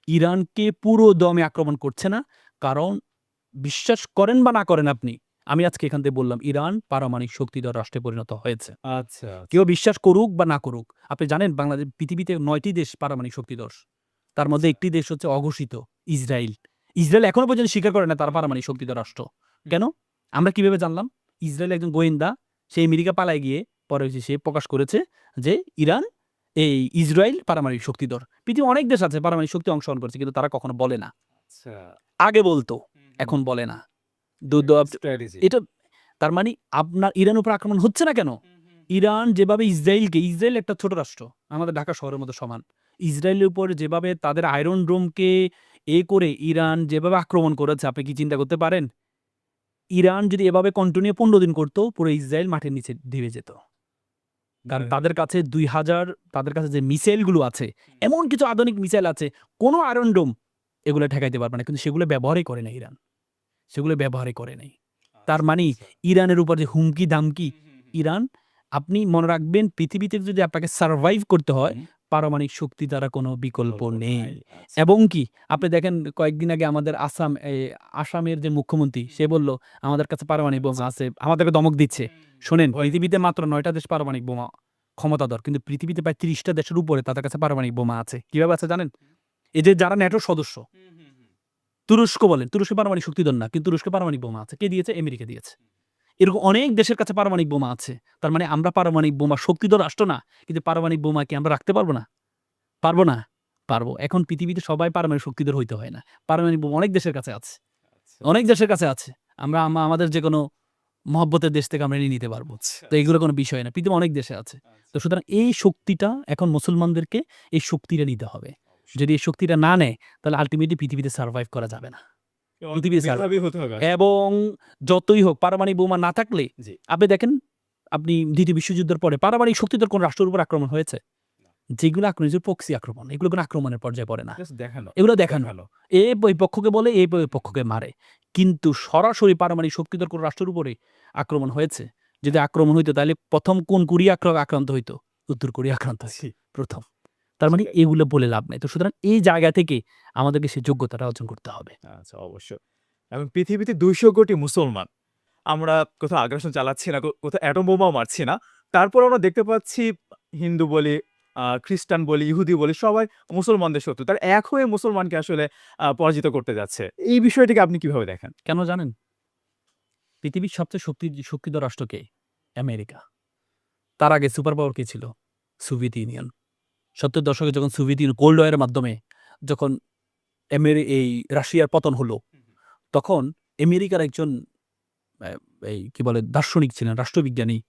[SPEAKER 1] ইরানকে পুরো দমে আক্রমণ করছে না। কারণ বিশ্বাস করেন বা না করেন আপনি, আমি আজকে এখান থেকে বললাম ইরান পারমাণবিক শক্তিধর রাষ্ট্রে পরিণত হয়েছে।
[SPEAKER 2] আচ্ছা,
[SPEAKER 1] কেউ
[SPEAKER 2] আচ্ছা।
[SPEAKER 1] বিশ্বাস করুক বা না করুক। আপনি জানেন বাংলাদেশ পৃথিবীতে ৯ টি দেশ পারমাণবিক শক্তিধর। তার মধ্যে একটি দেশ হচ্ছে অঘোষিত ইসরাইল। ইসরায়েল এখনো পর্যন্ত স্বীকার করে না তারা পারমাণবিক শক্তিধর রাষ্ট্র। কেন? আমরা কিভাবে জানলাম? ইসরায়েল একজন গোয়েন্দা সে আমেরিকা পালায় গিয়ে পরে হচ্ছে সে প্রকাশ করেছে যে ইরান ইসরায়েল পারমাণবিক শক্তিধর। পৃথিবীর অনেক দেশ আছে পারমাণবিক শক্তি অংশগ্রহণ করেছে কিন্তু তারা কখনো বলে না।
[SPEAKER 2] আচ্ছা।
[SPEAKER 1] আগে বলতো, এখন বলে না। দু দ
[SPEAKER 2] স্ট্র্যাটেজি।
[SPEAKER 1] এটা তার মানে আপনার ইরানের উপর আক্রমণ হচ্ছে না কেন? ইরান যেভাবে ইসরায়েল একটা ছোট রাষ্ট্র, আমাদের ঢাকা শহরের মতো সমান। ইসরায়েলের উপর যেভাবে তাদের আয়রন ডোমকে করে ইরান যেভাবে আক্রমণ করেছে আপনি কি চিন্তা করতে পারেন? ইরান যদি এভাবে কন্টিনিউ ১৫ দিন করত, পুরো ইসরায়েল মাটির নিচে ডুবে যেত। কারণ তাদের কাছে ২,০০০ তাদের কাছে যে মিসাইলগুলো আছে, এমন কিছু আধুনিক মিসাইল আছে, কোনো আয়রন ডোম এগুলো ঠেকাইতে পারবে না। কিন্তু সেগুলো ব্যবহারই করে না ইরান। সেগুলো ব্যবহারই করে নাই। তার মানে ইরানের উপর যে হুমকি-দামকি, ইরান আপনি মনে রাখবেন পৃথিবীতে যদি আপনাকে সারভাইভ করতে হয়, পারমাণবিক শক্তি দ্বারা কোনো বিকল্প নেই। এবং কি আপনি দেখেন কয়েকদিন আগে আমাদের আসামের যে মুখ্যমন্ত্রী সে বলল, "আমাদের কাছে পারমাণবিক বোমা আছে।" আমাদেরকে ধমক দিচ্ছে। শোনেন পৃথিবীতে মাত্র ৯ টা দেশ পারমাণবিক বোমা ক্ষমতাধর। কিন্তু পৃথিবীতে প্রায় ৩০ টা দেশের উপরে তাদের কাছে পারমাণবিক বোমা আছে। কিভাবে আছে জানেন? এই যে যারা ন্যাটোর সদস্য তুরস্ক বলেন, তুরস্ক পারমাণবিক শক্তিধর না। কিন্তু তুরস্কে পারমাণবিক বোমা আছে। কে দিয়েছে? আমেরিকা দিয়েছে। এরকম অনেক দেশের কাছে পারমাণবিক বোমা আছে। তার মানে আমরা পারমাণবিক বোমা শক্তিধর রাষ্ট্র না। কিন্তু পারমাণবিক বোমা কি আমরা রাখতে পারব না? পারব না? পারব। এখন পৃথিবীতে সবাই পারমাণবিক শক্তিধর হইতে হয় না। পারমাণবিক বোমা অনেক দেশের কাছে আছে। অনেক দেশের কাছে আছে। আমরা আমাদের যেকোনো মহব্বতের দেশ থেকে আমরা নিয়ে নিতে পারব। তো এগুলো কোনো বিষয় না। পৃথিবীর অনেক দেশে আছে। তো সুতরাং এই শক্তিটা এখন মুসলমানদেরকে এই শক্তিটা নিতে হবে। যদি এই শক্তিটা না নেয় তাহলে আল্টিমেটলি পৃথিবীতে সারভাইভ করা যাবে না। পৃথিবীতে
[SPEAKER 2] মেধাবী হতে হবে।
[SPEAKER 1] এবং যতই হোক পারমাণবিক বোমা না থাকলে
[SPEAKER 2] জি।
[SPEAKER 1] আপনি দেখেন আপনি ২য় বিশ্বযুদ্ধের পরে পারমাণবিক শক্তিধর কোন রাষ্ট্রের উপর আক্রমণ হয়েছে? যেগুলো আক্রমণ হয়েছে প্রক্সি আক্রমণ। এগুলো কোনো আক্রমণের পর্যায়ে পড়ে না।
[SPEAKER 2] জাস্ট দেখানো।
[SPEAKER 1] এগুলো দেখানো। ওই পক্ষকে বলে, ওই পক্ষকে মারে। কিন্তু সরাসরি পারমাণবিক শক্তিধর কোন রাষ্ট্রের উপরে আক্রমণ হয়েছে? যদি আক্রমণ হইতো তাহলে ১ম কোন কোরিয়া আক্রান্ত হইতো? উত্তর কোরিয়া আক্রান্ত হইতো
[SPEAKER 2] জি।
[SPEAKER 1] ১ম। তার মানে
[SPEAKER 2] সেটাই।
[SPEAKER 1] এগুলো বলে লাভ নাই। তো সুতরাং এই জায়গা থেকে আমাদেরকে সেই যোগ্যতাটা অর্জন করতে হবে।
[SPEAKER 2] আচ্ছা, অবশ্যই। এবং পৃথিবীতে ২০০ কোটি মুসলমান। আমরা কোথাও আগ্রাসন চালাচ্ছি না, কোথাও অ্যাটম বোমাও মারছি না। তারপর আমরা দেখতে পাচ্ছি হিন্দু বলি, খ্রিস্টান বলি, ইহুদি বলি সবাই মুসলমানদের শত্রু। তারা এক হয়ে মুসলমানকে আসলে পরাজিত করতে যাচ্ছে। এই বিষয়টিকে আপনি কিভাবে দেখেন?
[SPEAKER 1] কেন জানেন? পৃথিবীর সবচেয়ে শক্তিধর রাষ্ট্র কে? আমেরিকা। তার আগে সুপার পাওয়ার কে ছিল? Soviet union. ৭০ দশকে যখন সোভিয়েত ইউনিয়ন কোল্ড ওয়ার এর মাধ্যমে যখন এই রাশিয়ার পতন হলো, তখন আমেরিকার একজন অ্যা এই কি বলে দার্শনিক ছিলেন, রাষ্ট্রবিজ্ঞানী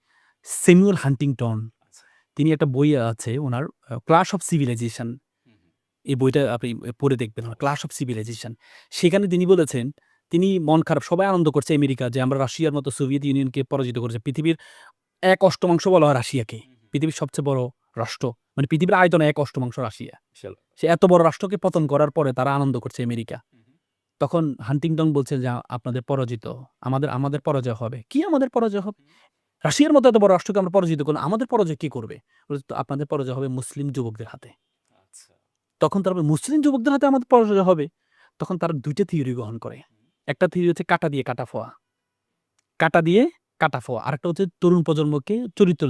[SPEAKER 1] স্যামুয়েল হান্টিংটন। তিনি একটা বই আছে উনার 'ক্লাশ অফ সিভিলাইজেশন' এই বইটা আপনি পড়ে দেখবেন, ক্লাশ অফ সিভিলাইজেশন। সেখানে তিনি বলেছেন, তিনি মন খারাপ, সবাই আনন্দ করছে আমেরিকা যে আমরা রাশিয়ার মতো সোভিয়েত ইউনিয়নকে পরাজিত করেছে। পৃথিবীর ১/৮ বলা হয় রাশিয়াকে। পৃথিবীর সবচেয়ে বড় রাষ্ট্র, মানে পৃথিবীর আয়তনে ১/৮ রাশিয়া। সে এত বড় রাষ্ট্রকে পতন করার পরে তারা আনন্দ করছে আমেরিকা। তখন হান্টিংটন বলছে যে আপনাদের পরাজিত, আমাদের পরাজয় হবে। কি আমাদের পরাজয় হবে? রাশিয়ার মতো এত বড় রাষ্ট্রকে আমরা পরাজিত করলাম, আমাদের পরাজয় কি করবে? বলছে, তো আপনাদের পরাজয় হবে মুসলিম যুবকদের হাতে। তখন তারা বলে, মুসলিম যুবকদের হাতে আমাদের পরাজয় হবে? তখন তারা ২ টা থিওরি গ্রহণ করে। একটা থিওরি হচ্ছে কাঁটা দিয়ে কাটা ফোয়া। কাঁটা দিয়ে কাটা ফোয়া। আরেকটা হচ্ছে তরুণ প্রজন্মকে চরিত্র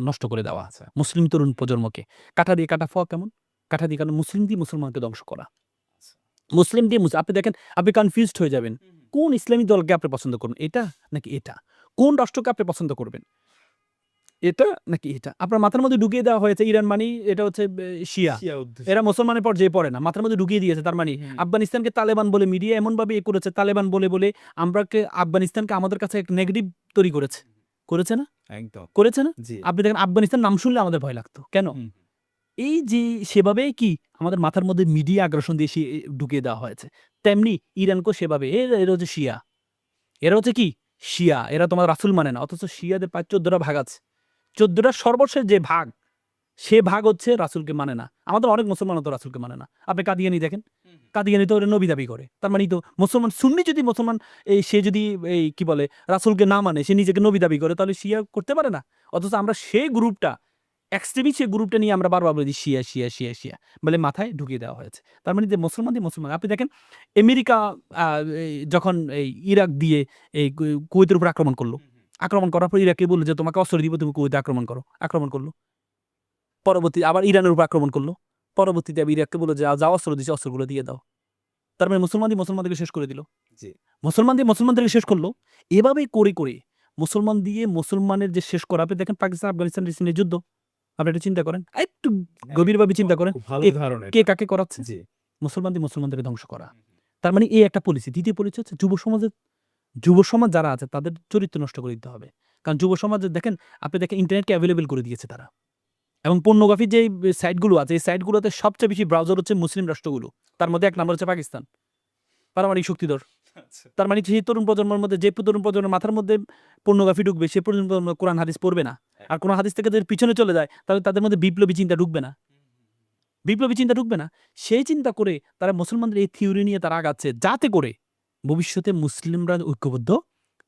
[SPEAKER 1] নষ্ট করে দেওয়া।
[SPEAKER 2] আচ্ছা।
[SPEAKER 1] মুসলিম তরুণ প্রজন্মকে। কাঁটা দিয়ে কাটা ফোয়া কেমন? কাঁটা দিয়ে কাটা মুসলিম দিয়ে মুসলমানকে ধ্বংস করা। মুসলিম দিয়ে আপনি দেখেন, আপনি কনফিউজড হয়ে যাবেন। কোন ইসলামী দলকে আপনি পছন্দ করবেন? এটা নাকি এটা? কোন রাষ্ট্রকে আপনি পছন্দ করবেন? এটা নাকি এটা? আপনার মাথার মধ্যে ঢুকিয়ে দেওয়া হয়েছে ইরান মানি এটা হচ্ছে শিয়া। এরা মুসলমানের পর্যায়ে পড়ে না। মাথার মধ্যে ঢুকিয়ে দিয়েছে। তার মানে আফগানিস্তানকে তালেবান বলে মিডিয়া এমনভাবে করেছে, তালেবান বলে আফগানিস্তানকে আমাদের কাছে এক নেগেটিভ তৈরি করেছে। করেছে না?
[SPEAKER 2] একদম।
[SPEAKER 1] করেছে না?
[SPEAKER 2] জি।
[SPEAKER 1] আপনি দেখেন আফগানিস্তান নাম শুনলে আমাদের ভয় লাগতো। কেন? এই যে সেভাবে কি আমাদের মাথার মধ্যে মিডিয়া আগ্রাসন দিয়ে ঢুকিয়ে দেওয়া হয়েছে। তেমনি ইরানকেও সেভাবে এরা হচ্ছে শিয়া। এরা হচ্ছে কি? শিয়া। এরা তোমার রাসূল মানে না। অথচ শিয়াদের প্রায় ১৪টা ভাগ আছে। ১৪টার সর্বশেষ যে ভাগ, সে ভাগ হচ্ছে রাসূলকে মানে না। আমাদের অনেক মুসলমানও তো রাসূলকে মানে না। আপনি কাদিয়ানী দেখেন। কাদিয়ানী তো ওরা নবী দাবি করে। তার মানে তো মুসলমান সুন্নি যদি মুসলমান সে যদি কি বলে রাসূলকে না মানে, সে নিজেকে নবী দাবি করে, তাহলে শিয়া করতে পারে না। অথচ আমরা সেই গ্রুপটা এক্সট্রিমিস্ট, সেই গ্রুপটা নিয়ে আমরা বারবার বলি শিয়া, শিয়া, শিয়া, শিয়া বলে মাথায় ঢুকিয়ে দেওয়া হয়েছে। তার মানে যে মুসলমান দিয়ে মুসলমান। আপনি দেখেন আমেরিকা যখন ইরাক দিয়ে কুয়েতের উপর আক্রমণ করল। আক্রমণ করার পর ইরাককে বলল যে তোমাকে অস্ত্র দিব, তুমি কুয়েতে আক্রমণ করো। আক্রমণ করলো। পরবর্তী আবার ইরানের উপর আক্রমণ করলো। পরবর্তীতে আবার ইরাককে বলল যে যাও অস্ত্র দিছে, অস্ত্রগুলো দিয়ে দাও। তার মানে মুসলমান দিয়ে মুসলমানদেরকে শেষ করে দিল।
[SPEAKER 2] জি।
[SPEAKER 1] মুসলমান দিয়ে মুসলমানদেরকে শেষ করলো। এভাবেই করে মুসলমান দিয়ে মুসলমানের যে শেষ করা, আপনি দেখেন পাকিস্তান আফগানিস্তান রিসেন্টলি যুদ্ধ। আপনি একটু চিন্তা করেন, একটু গভীরভাবে চিন্তা করেন,
[SPEAKER 2] খুব ভালো ধারণা
[SPEAKER 1] কে
[SPEAKER 2] এটা।
[SPEAKER 1] কাকে করাচ্ছে?
[SPEAKER 2] জি।
[SPEAKER 1] মুসলমান দিয়ে মুসলমানদেরকে ধ্বংস করা। তার মানে এই একটা পলিসি। দ্বিতীয় পলিসি হচ্ছে যুব সমাজ যারা আছে তাদের চরিত্র নষ্ট করে দিতে হবে। কারণ যুব সমাজে দেখেন, আপনি দেখেন ইন্টারনেটকে অ্যাভেলেবল করে দিয়েছে তারা। এবং পর্নোগ্রাফির যে সাইটগুলো আছে, এই সাইটগুলোতে সবচেয়ে বেশি ব্রাউজার হচ্ছে মুসলিম রাষ্ট্রগুলো। তার মধ্যে ১ নাম্বার হচ্ছে পাকিস্তান। পারমাণবিক শক্তিধর। তার মানে সেই তরুণ প্রজন্মের মধ্যে, যে তরুণ প্রজন্মের মাথার মধ্যে পর্নোগ্রাফি ঢুকবে, সে তরুণ প্রজন্ম কোরআন হাদিস পড়বে না। আর কোরআন হাদিস থেকে যদি পিছনে চলে যায়, তাহলে তাদের মধ্যে বিপ্লবী চিন্তা ঢুকবে না। বিপ্লবী চিন্তা ঢুকবে না। সেই চিন্তা করে তারা মুসলমানদের এই থিওরি নিয়ে তারা আগাচ্ছে, যাতে করে ভবিষ্যতে মুসলিমরা ঐক্যবদ্ধ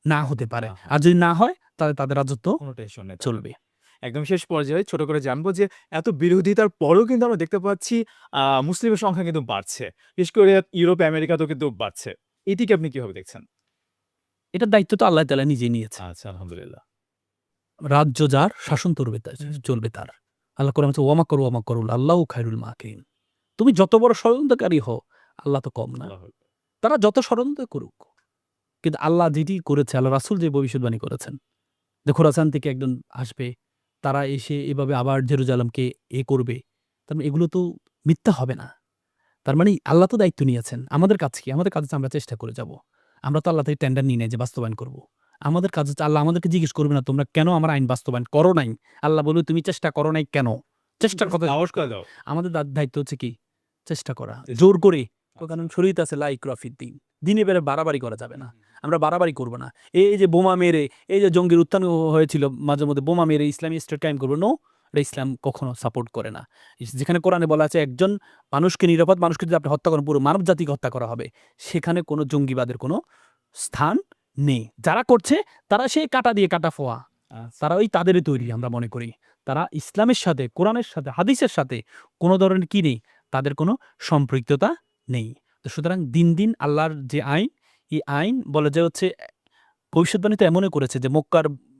[SPEAKER 1] না হতে পারে। আর যদি না হয়, তাহলে তাদের রাজত্ব
[SPEAKER 2] কোনো টেনশন নেই।
[SPEAKER 1] চলবে।
[SPEAKER 2] একদম শেষ পর্যায়ে ছোট করে জানবো যে এত বিরোধিতার পরেও কিন্তু আমরা দেখতে পাচ্ছি মুসলিমের সংখ্যা কিন্তু বাড়ছে। বিশেষ করে ইউরোপ, আমেরিকাতেও কিন্তু বাড়ছে। এটিকে আপনি কিভাবে দেখছেন?
[SPEAKER 1] এটার দায়িত্ব তো আল্লাহ তাআলা নিজেই নিয়েছে।
[SPEAKER 2] আচ্ছা, আলহামদুলিল্লাহ।
[SPEAKER 1] রাজ্য যার, শাসন চলবে তার। আল্লাহ কোরআনে বলছে, ওয়া মাকারু আল্লাহু খায়রুল মাকিরিন। তুমি যত বড় ষড়যন্ত্রকারী হও, আল্লাহ তো কম না।
[SPEAKER 2] আল্লাহু আকবার।
[SPEAKER 1] তারা যত ষড়যন্ত্র করুক। কিন্তু আল্লাহ যেটি করেছে, আল্লাহ রাসূল যে ভবিষ্যদ্বাণী করেছেন, যে খোরাসান থেকে একজন আসবে, তারা এসে এভাবে আবার জেরুজালেমকে করবে। তার মানে এগুলো তো মিথ্যা হবে না। তার মানে আল্লাহ তো দায়িত্ব নিয়েছেন। আমাদের কাজ কি? আমাদের কাজ হচ্ছে আমরা চেষ্টা করে যাব। আমরা তো আল্লাহ থেকে টেন্ডার নিই নাই যে বাস্তবায়ন করব। আমাদের কাজ হচ্ছে, আল্লাহ আমাদেরকে জিজ্ঞেস করবে না তোমরা কেন আমার আইন বাস্তবায়ন করো নাই? আল্লাহ বলবে তুমি চেষ্টা করো নাই কেন? চেষ্টার কথা
[SPEAKER 2] সাহস করে দাও।
[SPEAKER 1] আমাদের দায়িত্ব হচ্ছে কি? চেষ্টা করা।
[SPEAKER 2] চেষ্টা
[SPEAKER 1] জোর করে।
[SPEAKER 2] আচ্ছা।
[SPEAKER 1] কারণ শরীয়তে আছে লা ইকরাহা ফিদ্দিন। দিনে বেড়ে বাড়াবাড়ি করা যাবে না। আমরা বাড়াবাড়ি করব না। এই যে বোমা মেরে, এই যে জঙ্গির উত্থান হয়েছিল মাঝে মধ্যে, বোমা মেরে ইসলামী স্টেট কায়েম করব, নো, এটা ইসলাম কখনো সাপোর্ট করে না। যেখানে কোরআনে বলা আছে একজন মানুষকে, নিরাপদ মানুষকে যদি আপনি হত্যা করেন, পুরো মানব জাতিকে হত্যা করা হবে। সেখানে কোনো জঙ্গিবাদের কোনো স্থান নেই। যারা করছে তারা সেই কাঁটা দিয়ে কাটা ফোয়া।
[SPEAKER 2] আচ্ছা।
[SPEAKER 1] তারা ওই তাদেরই তৈরি আমরা মনে করি। তারা ইসলামের সাথে, কোরআনের সাথে, হাদিসের সাথে কোনো ধরনের কি নেই, তাদের কোনো সম্পৃক্ততা নেই। তো সুতরাং দিন আল্লাহর যে আইন, এই আইন বলে যে হচ্ছে ভবিষ্যৎবাণী তো এমনই করেছে যে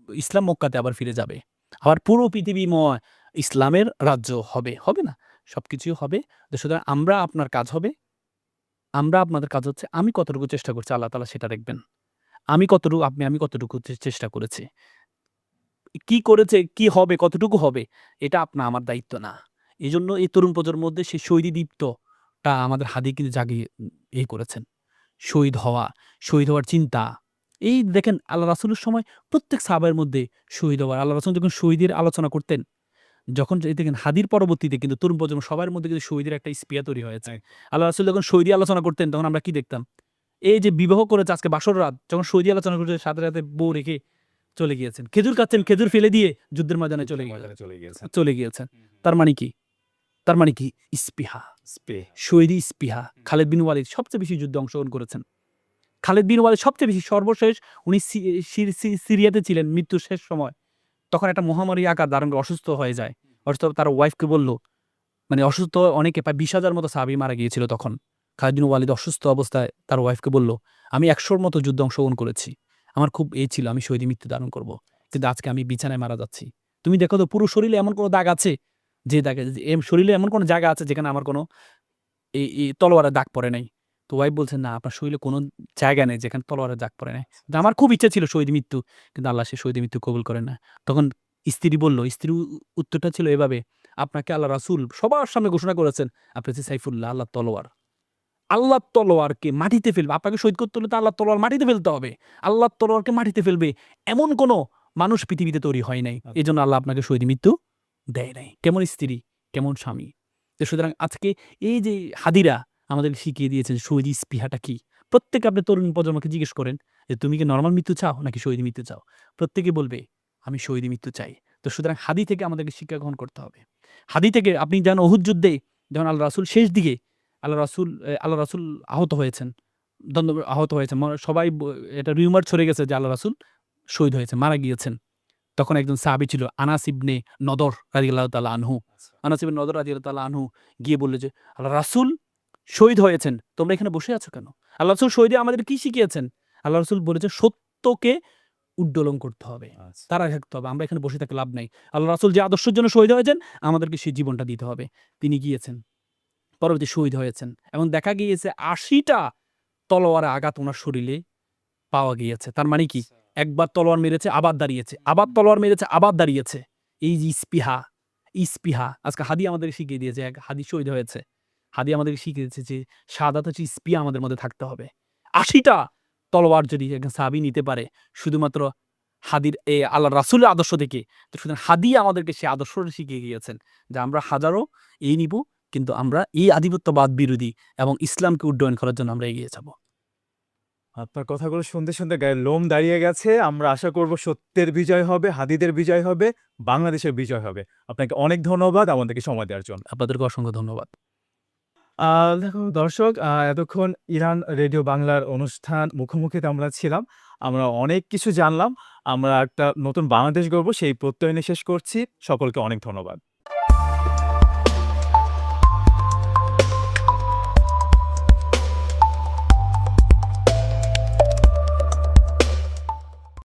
[SPEAKER 1] ইসলাম মক্কাতে আবার ফিরে যাবে। আবার পুরো পৃথিবীময় ইসলামের রাজ্য হবে। হবে না? সবকিছুই হবে। তো সুতরাং আপনার কাজ হবে, আপনাদের কাজ হচ্ছে আমি কতটুকু চেষ্টা করছি আল্লাহ তাআলা সেটা দেখবেন। আমি কতটুকু চেষ্টা করেছি। কি করেছে, কি হবে, কতটুকু হবে, এটা আমার দায়িত্ব না। এজন্য এই তরুণ প্রজন্মের মধ্যে সেই শহীদি দীপ্তটা আমাদের হাদি কিন্তু জাগিয়ে করেছেন। শহীদ হওয়ার চিন্তা। এই দেখেন আল্লাহ রাসূলের সময় প্রত্যেক সাহাবার মধ্যে শহীদ হওয়ার, আল্লাহ রাসূল যখন শহীদের আলোচনা করতেন, যখন এই দেখেন হাদির পরবর্তীতে কিন্তু তরুণ প্রজন্ম সবার মধ্যে কিন্তু শহীদের একটা স্পিয়া তৈরি হয়েছে।
[SPEAKER 2] একদম।
[SPEAKER 1] আল্লাহ রাসূল যখন শহীদি আলোচনা করতেন তখন আমরা কি দেখতাম? এই যে বিবাহ করেছে আজকে বাসর রাত, যখন শহীদি আলোচনা করছে সাথে, সাথে বউ রেখে চলে গিয়েছেন। খেজুর খাচ্ছেন, খেজুর ফেলে দিয়ে যুদ্ধের ময়দানে
[SPEAKER 2] ময়দানে চলে গিয়েছেন।
[SPEAKER 1] চলে গিয়েছেন। তার মানে কি? তার মানে কি? ইস্পিহা,
[SPEAKER 2] স্পে
[SPEAKER 1] শহীদি ইস্পিহা। খালেদ বিন ওয়ালিদ সবচেয়ে বেশি যুদ্ধে অংশগ্রহণ করেছেন। খালেদ বিন ওয়ালিদ সবচেয়ে বেশি সর্বশেষ উনি সিরিয়াতে ছিলেন মৃত্যুর শেষ সময়। তখন একটা মহামারী আকার ধারণ করে অসুস্থ হয়ে যায়। অসুস্থ তার ওয়াইফকে বলল, মানে অসুস্থ অনেকে প্রায় ২০,০০০ মতো সাহাবী মারা গিয়েছিল তখন। খালিদ বিন ওয়ালিদ অসুস্থ অবস্থায় তার ওয়াইফকে বলল, "আমি ১০০'র মতো যুদ্ধে অংশগ্রহণ করেছি। আমার খুব ছিল আমি শহীদে মৃত্যু ধারণ করব। কিন্তু আজকে আমি বিছানায় মারা যাচ্ছি। তুমি দেখো তো পুরো শরীরে এমন কোনো দাগ আছে, যে দাগে শরীরে এমন কোনো জায়গা আছে যেখানে আমার কোনো এই তলোয়ারের দাগ পড়ে নাই?" তো ওয়াইফ বলছে, "না, আপনার শরীরে কোনো জায়গা নেই যেখানে তলোয়ারের দাগ পড়ে নাই।" তো আমার খুব ইচ্ছা ছিল শহীদ মৃত্যু, কিন্তু আল্লাহ সে শহীদ মৃত্যু কবুল করেন না। তখন স্ত্রী বলল, স্ত্রীর উত্তরটা ছিল এভাবে, "আপনাকে আল্লাহ রাসূল সবার সামনে ঘোষণা করেছেন, আপনি হচ্ছেন সাইফুল্লাহ, আল্লাহর তলোয়ার। আল্লাহর তলোয়ারকে মাটিতে ফেলবে। আপনাকে শহীদ করতে হলে তো আল্লাহর তলোয়ার মাটিতে ফেলতে হবে। আল্লাহর তলোয়ারকে মাটিতে ফেলবে এমন কোনো মানুষ পৃথিবীতে তৈরি হয় নাই। এজন্য আল্লাহ আপনাকে শহীদ মৃত্যু দেয় নাই।" কেমন স্ত্রী, কেমন স্বামী। তো সুতরাং আজকে এই যে হাদিরা আমাদেরকে শিখিয়ে দিয়েছেন শহীদ স্পৃহাটা কি। প্রত্যেকে আপনি তরুণ প্রজন্মকে জিজ্ঞেস করেন যে, "তুমি কি নরমাল মৃত্যু চাও নাকি শহীদ মৃত্যু চাও?" প্রত্যেকে বলবে, "আমি শহীদ মৃত্যু চাই।" তো সুতরাং হাদি থেকে আমাদেরকে শিক্ষা গ্রহণ করতে হবে। হাদি থেকে আপনি যেন উহুদ যুদ্ধে যখন আল্লাহ রাসূল শেষ দিকে আল্লাহ রাসূল আহত হয়েছেন। আহত হয়েছেন। সবাই এটা রিউমার ছড়িয়ে গেছে যে আল্লাহ রাসূল শহীদ হয়েছেন, মারা গিয়েছেন। তখন একজন সাহাবী ছিল আনাস ইবনে নদর রাদিয়াল্লাহু তাআলা আনহু। আনাস ইবনে নদর রাদিয়াল্লাহু তাআলা আনহু গিয়ে বলল যে, "আল্লাহ রাসূল শহীদ হয়েছেন। তোমরা এখানে বসে আছো কেন?" আল্লাহ রাসূল শহীদে আমাদের কি শিখিয়েছেন? আল্লাহ রাসূল বলেছেন, "সত্যকে উড্ডলন করতে হবে।
[SPEAKER 2] আচ্ছা।
[SPEAKER 1] তাড়ায় থাকতে হবে। আমরা এখানে বসে থেকে লাভ নাই।" আল্লাহ রাসূল যে আদর্শের জন্য শহীদ হয়েছেন, আমাদেরকে সেই জীবনটা দিতে হবে। তিনি গিয়েছেন। পরবর্তী শহীদ হয়েছেন এবং দেখা গিয়েছে ৮০ টা তলোয়ারে আঘাত উনার শরীরে পাওয়া গিয়েছে। তার মানে কি? একবার তলোয়ার মেরেছে, আবার দাঁড়িয়েছে। আবার তলোয়ার মেরেছে, আবার দাঁড়িয়েছে। এই যে স্পৃহা আজকে হাদী আমাদেরকে শিখিয়ে দিয়েছে। এক হাদী শহীদ হয়েছে। হাদী আমাদেরকে শিখিয়ে দিয়েছে যে শাহাদাত হচ্ছে স্পৃহা আমাদের মধ্যে থাকতে হবে। ৮০ টা তলোয়ার যদি একজন সাহাবী নিতে পারে শুধুমাত্র হাদীর আল্লাহর রাসূলের আদর্শ থেকে, তো সুতরাং হাদী আমাদেরকে সেই আদর্শটা শিখিয়ে গিয়েছেন যে আমরা হাজারো নিবো, কিন্তু আমরা এই আধিপত্যবাদ বিরোধী এবং ইসলামকে উড্ডয়ন করার জন্য আমরা এগিয়ে যাব।
[SPEAKER 2] আপনার কথাগুলো শুনতে, শুনতে গায়ের লোম দাঁড়িয়ে গেছে। আমরা আশা করব সত্যের বিজয় হবে, হাদীদের বিজয় হবে, বাংলাদেশের বিজয় হবে। আপনাকে অনেক ধন্যবাদ আমাদেরকে সময় দেওয়ার জন্য।
[SPEAKER 1] আপনাদেরকে অসংখ্য ধন্যবাদ।
[SPEAKER 2] দেখো দর্শক, এতক্ষণ ইরান রেডিও বাংলার অনুষ্ঠান মুখোমুখিতে আমরা ছিলাম। আমরা অনেক কিছু জানলাম। আমরা একটা নতুন বাংলাদেশ গড়ব সেই প্রত্যয় নিয়ে শেষ করছি। সকলকে অনেক ধন্যবাদ।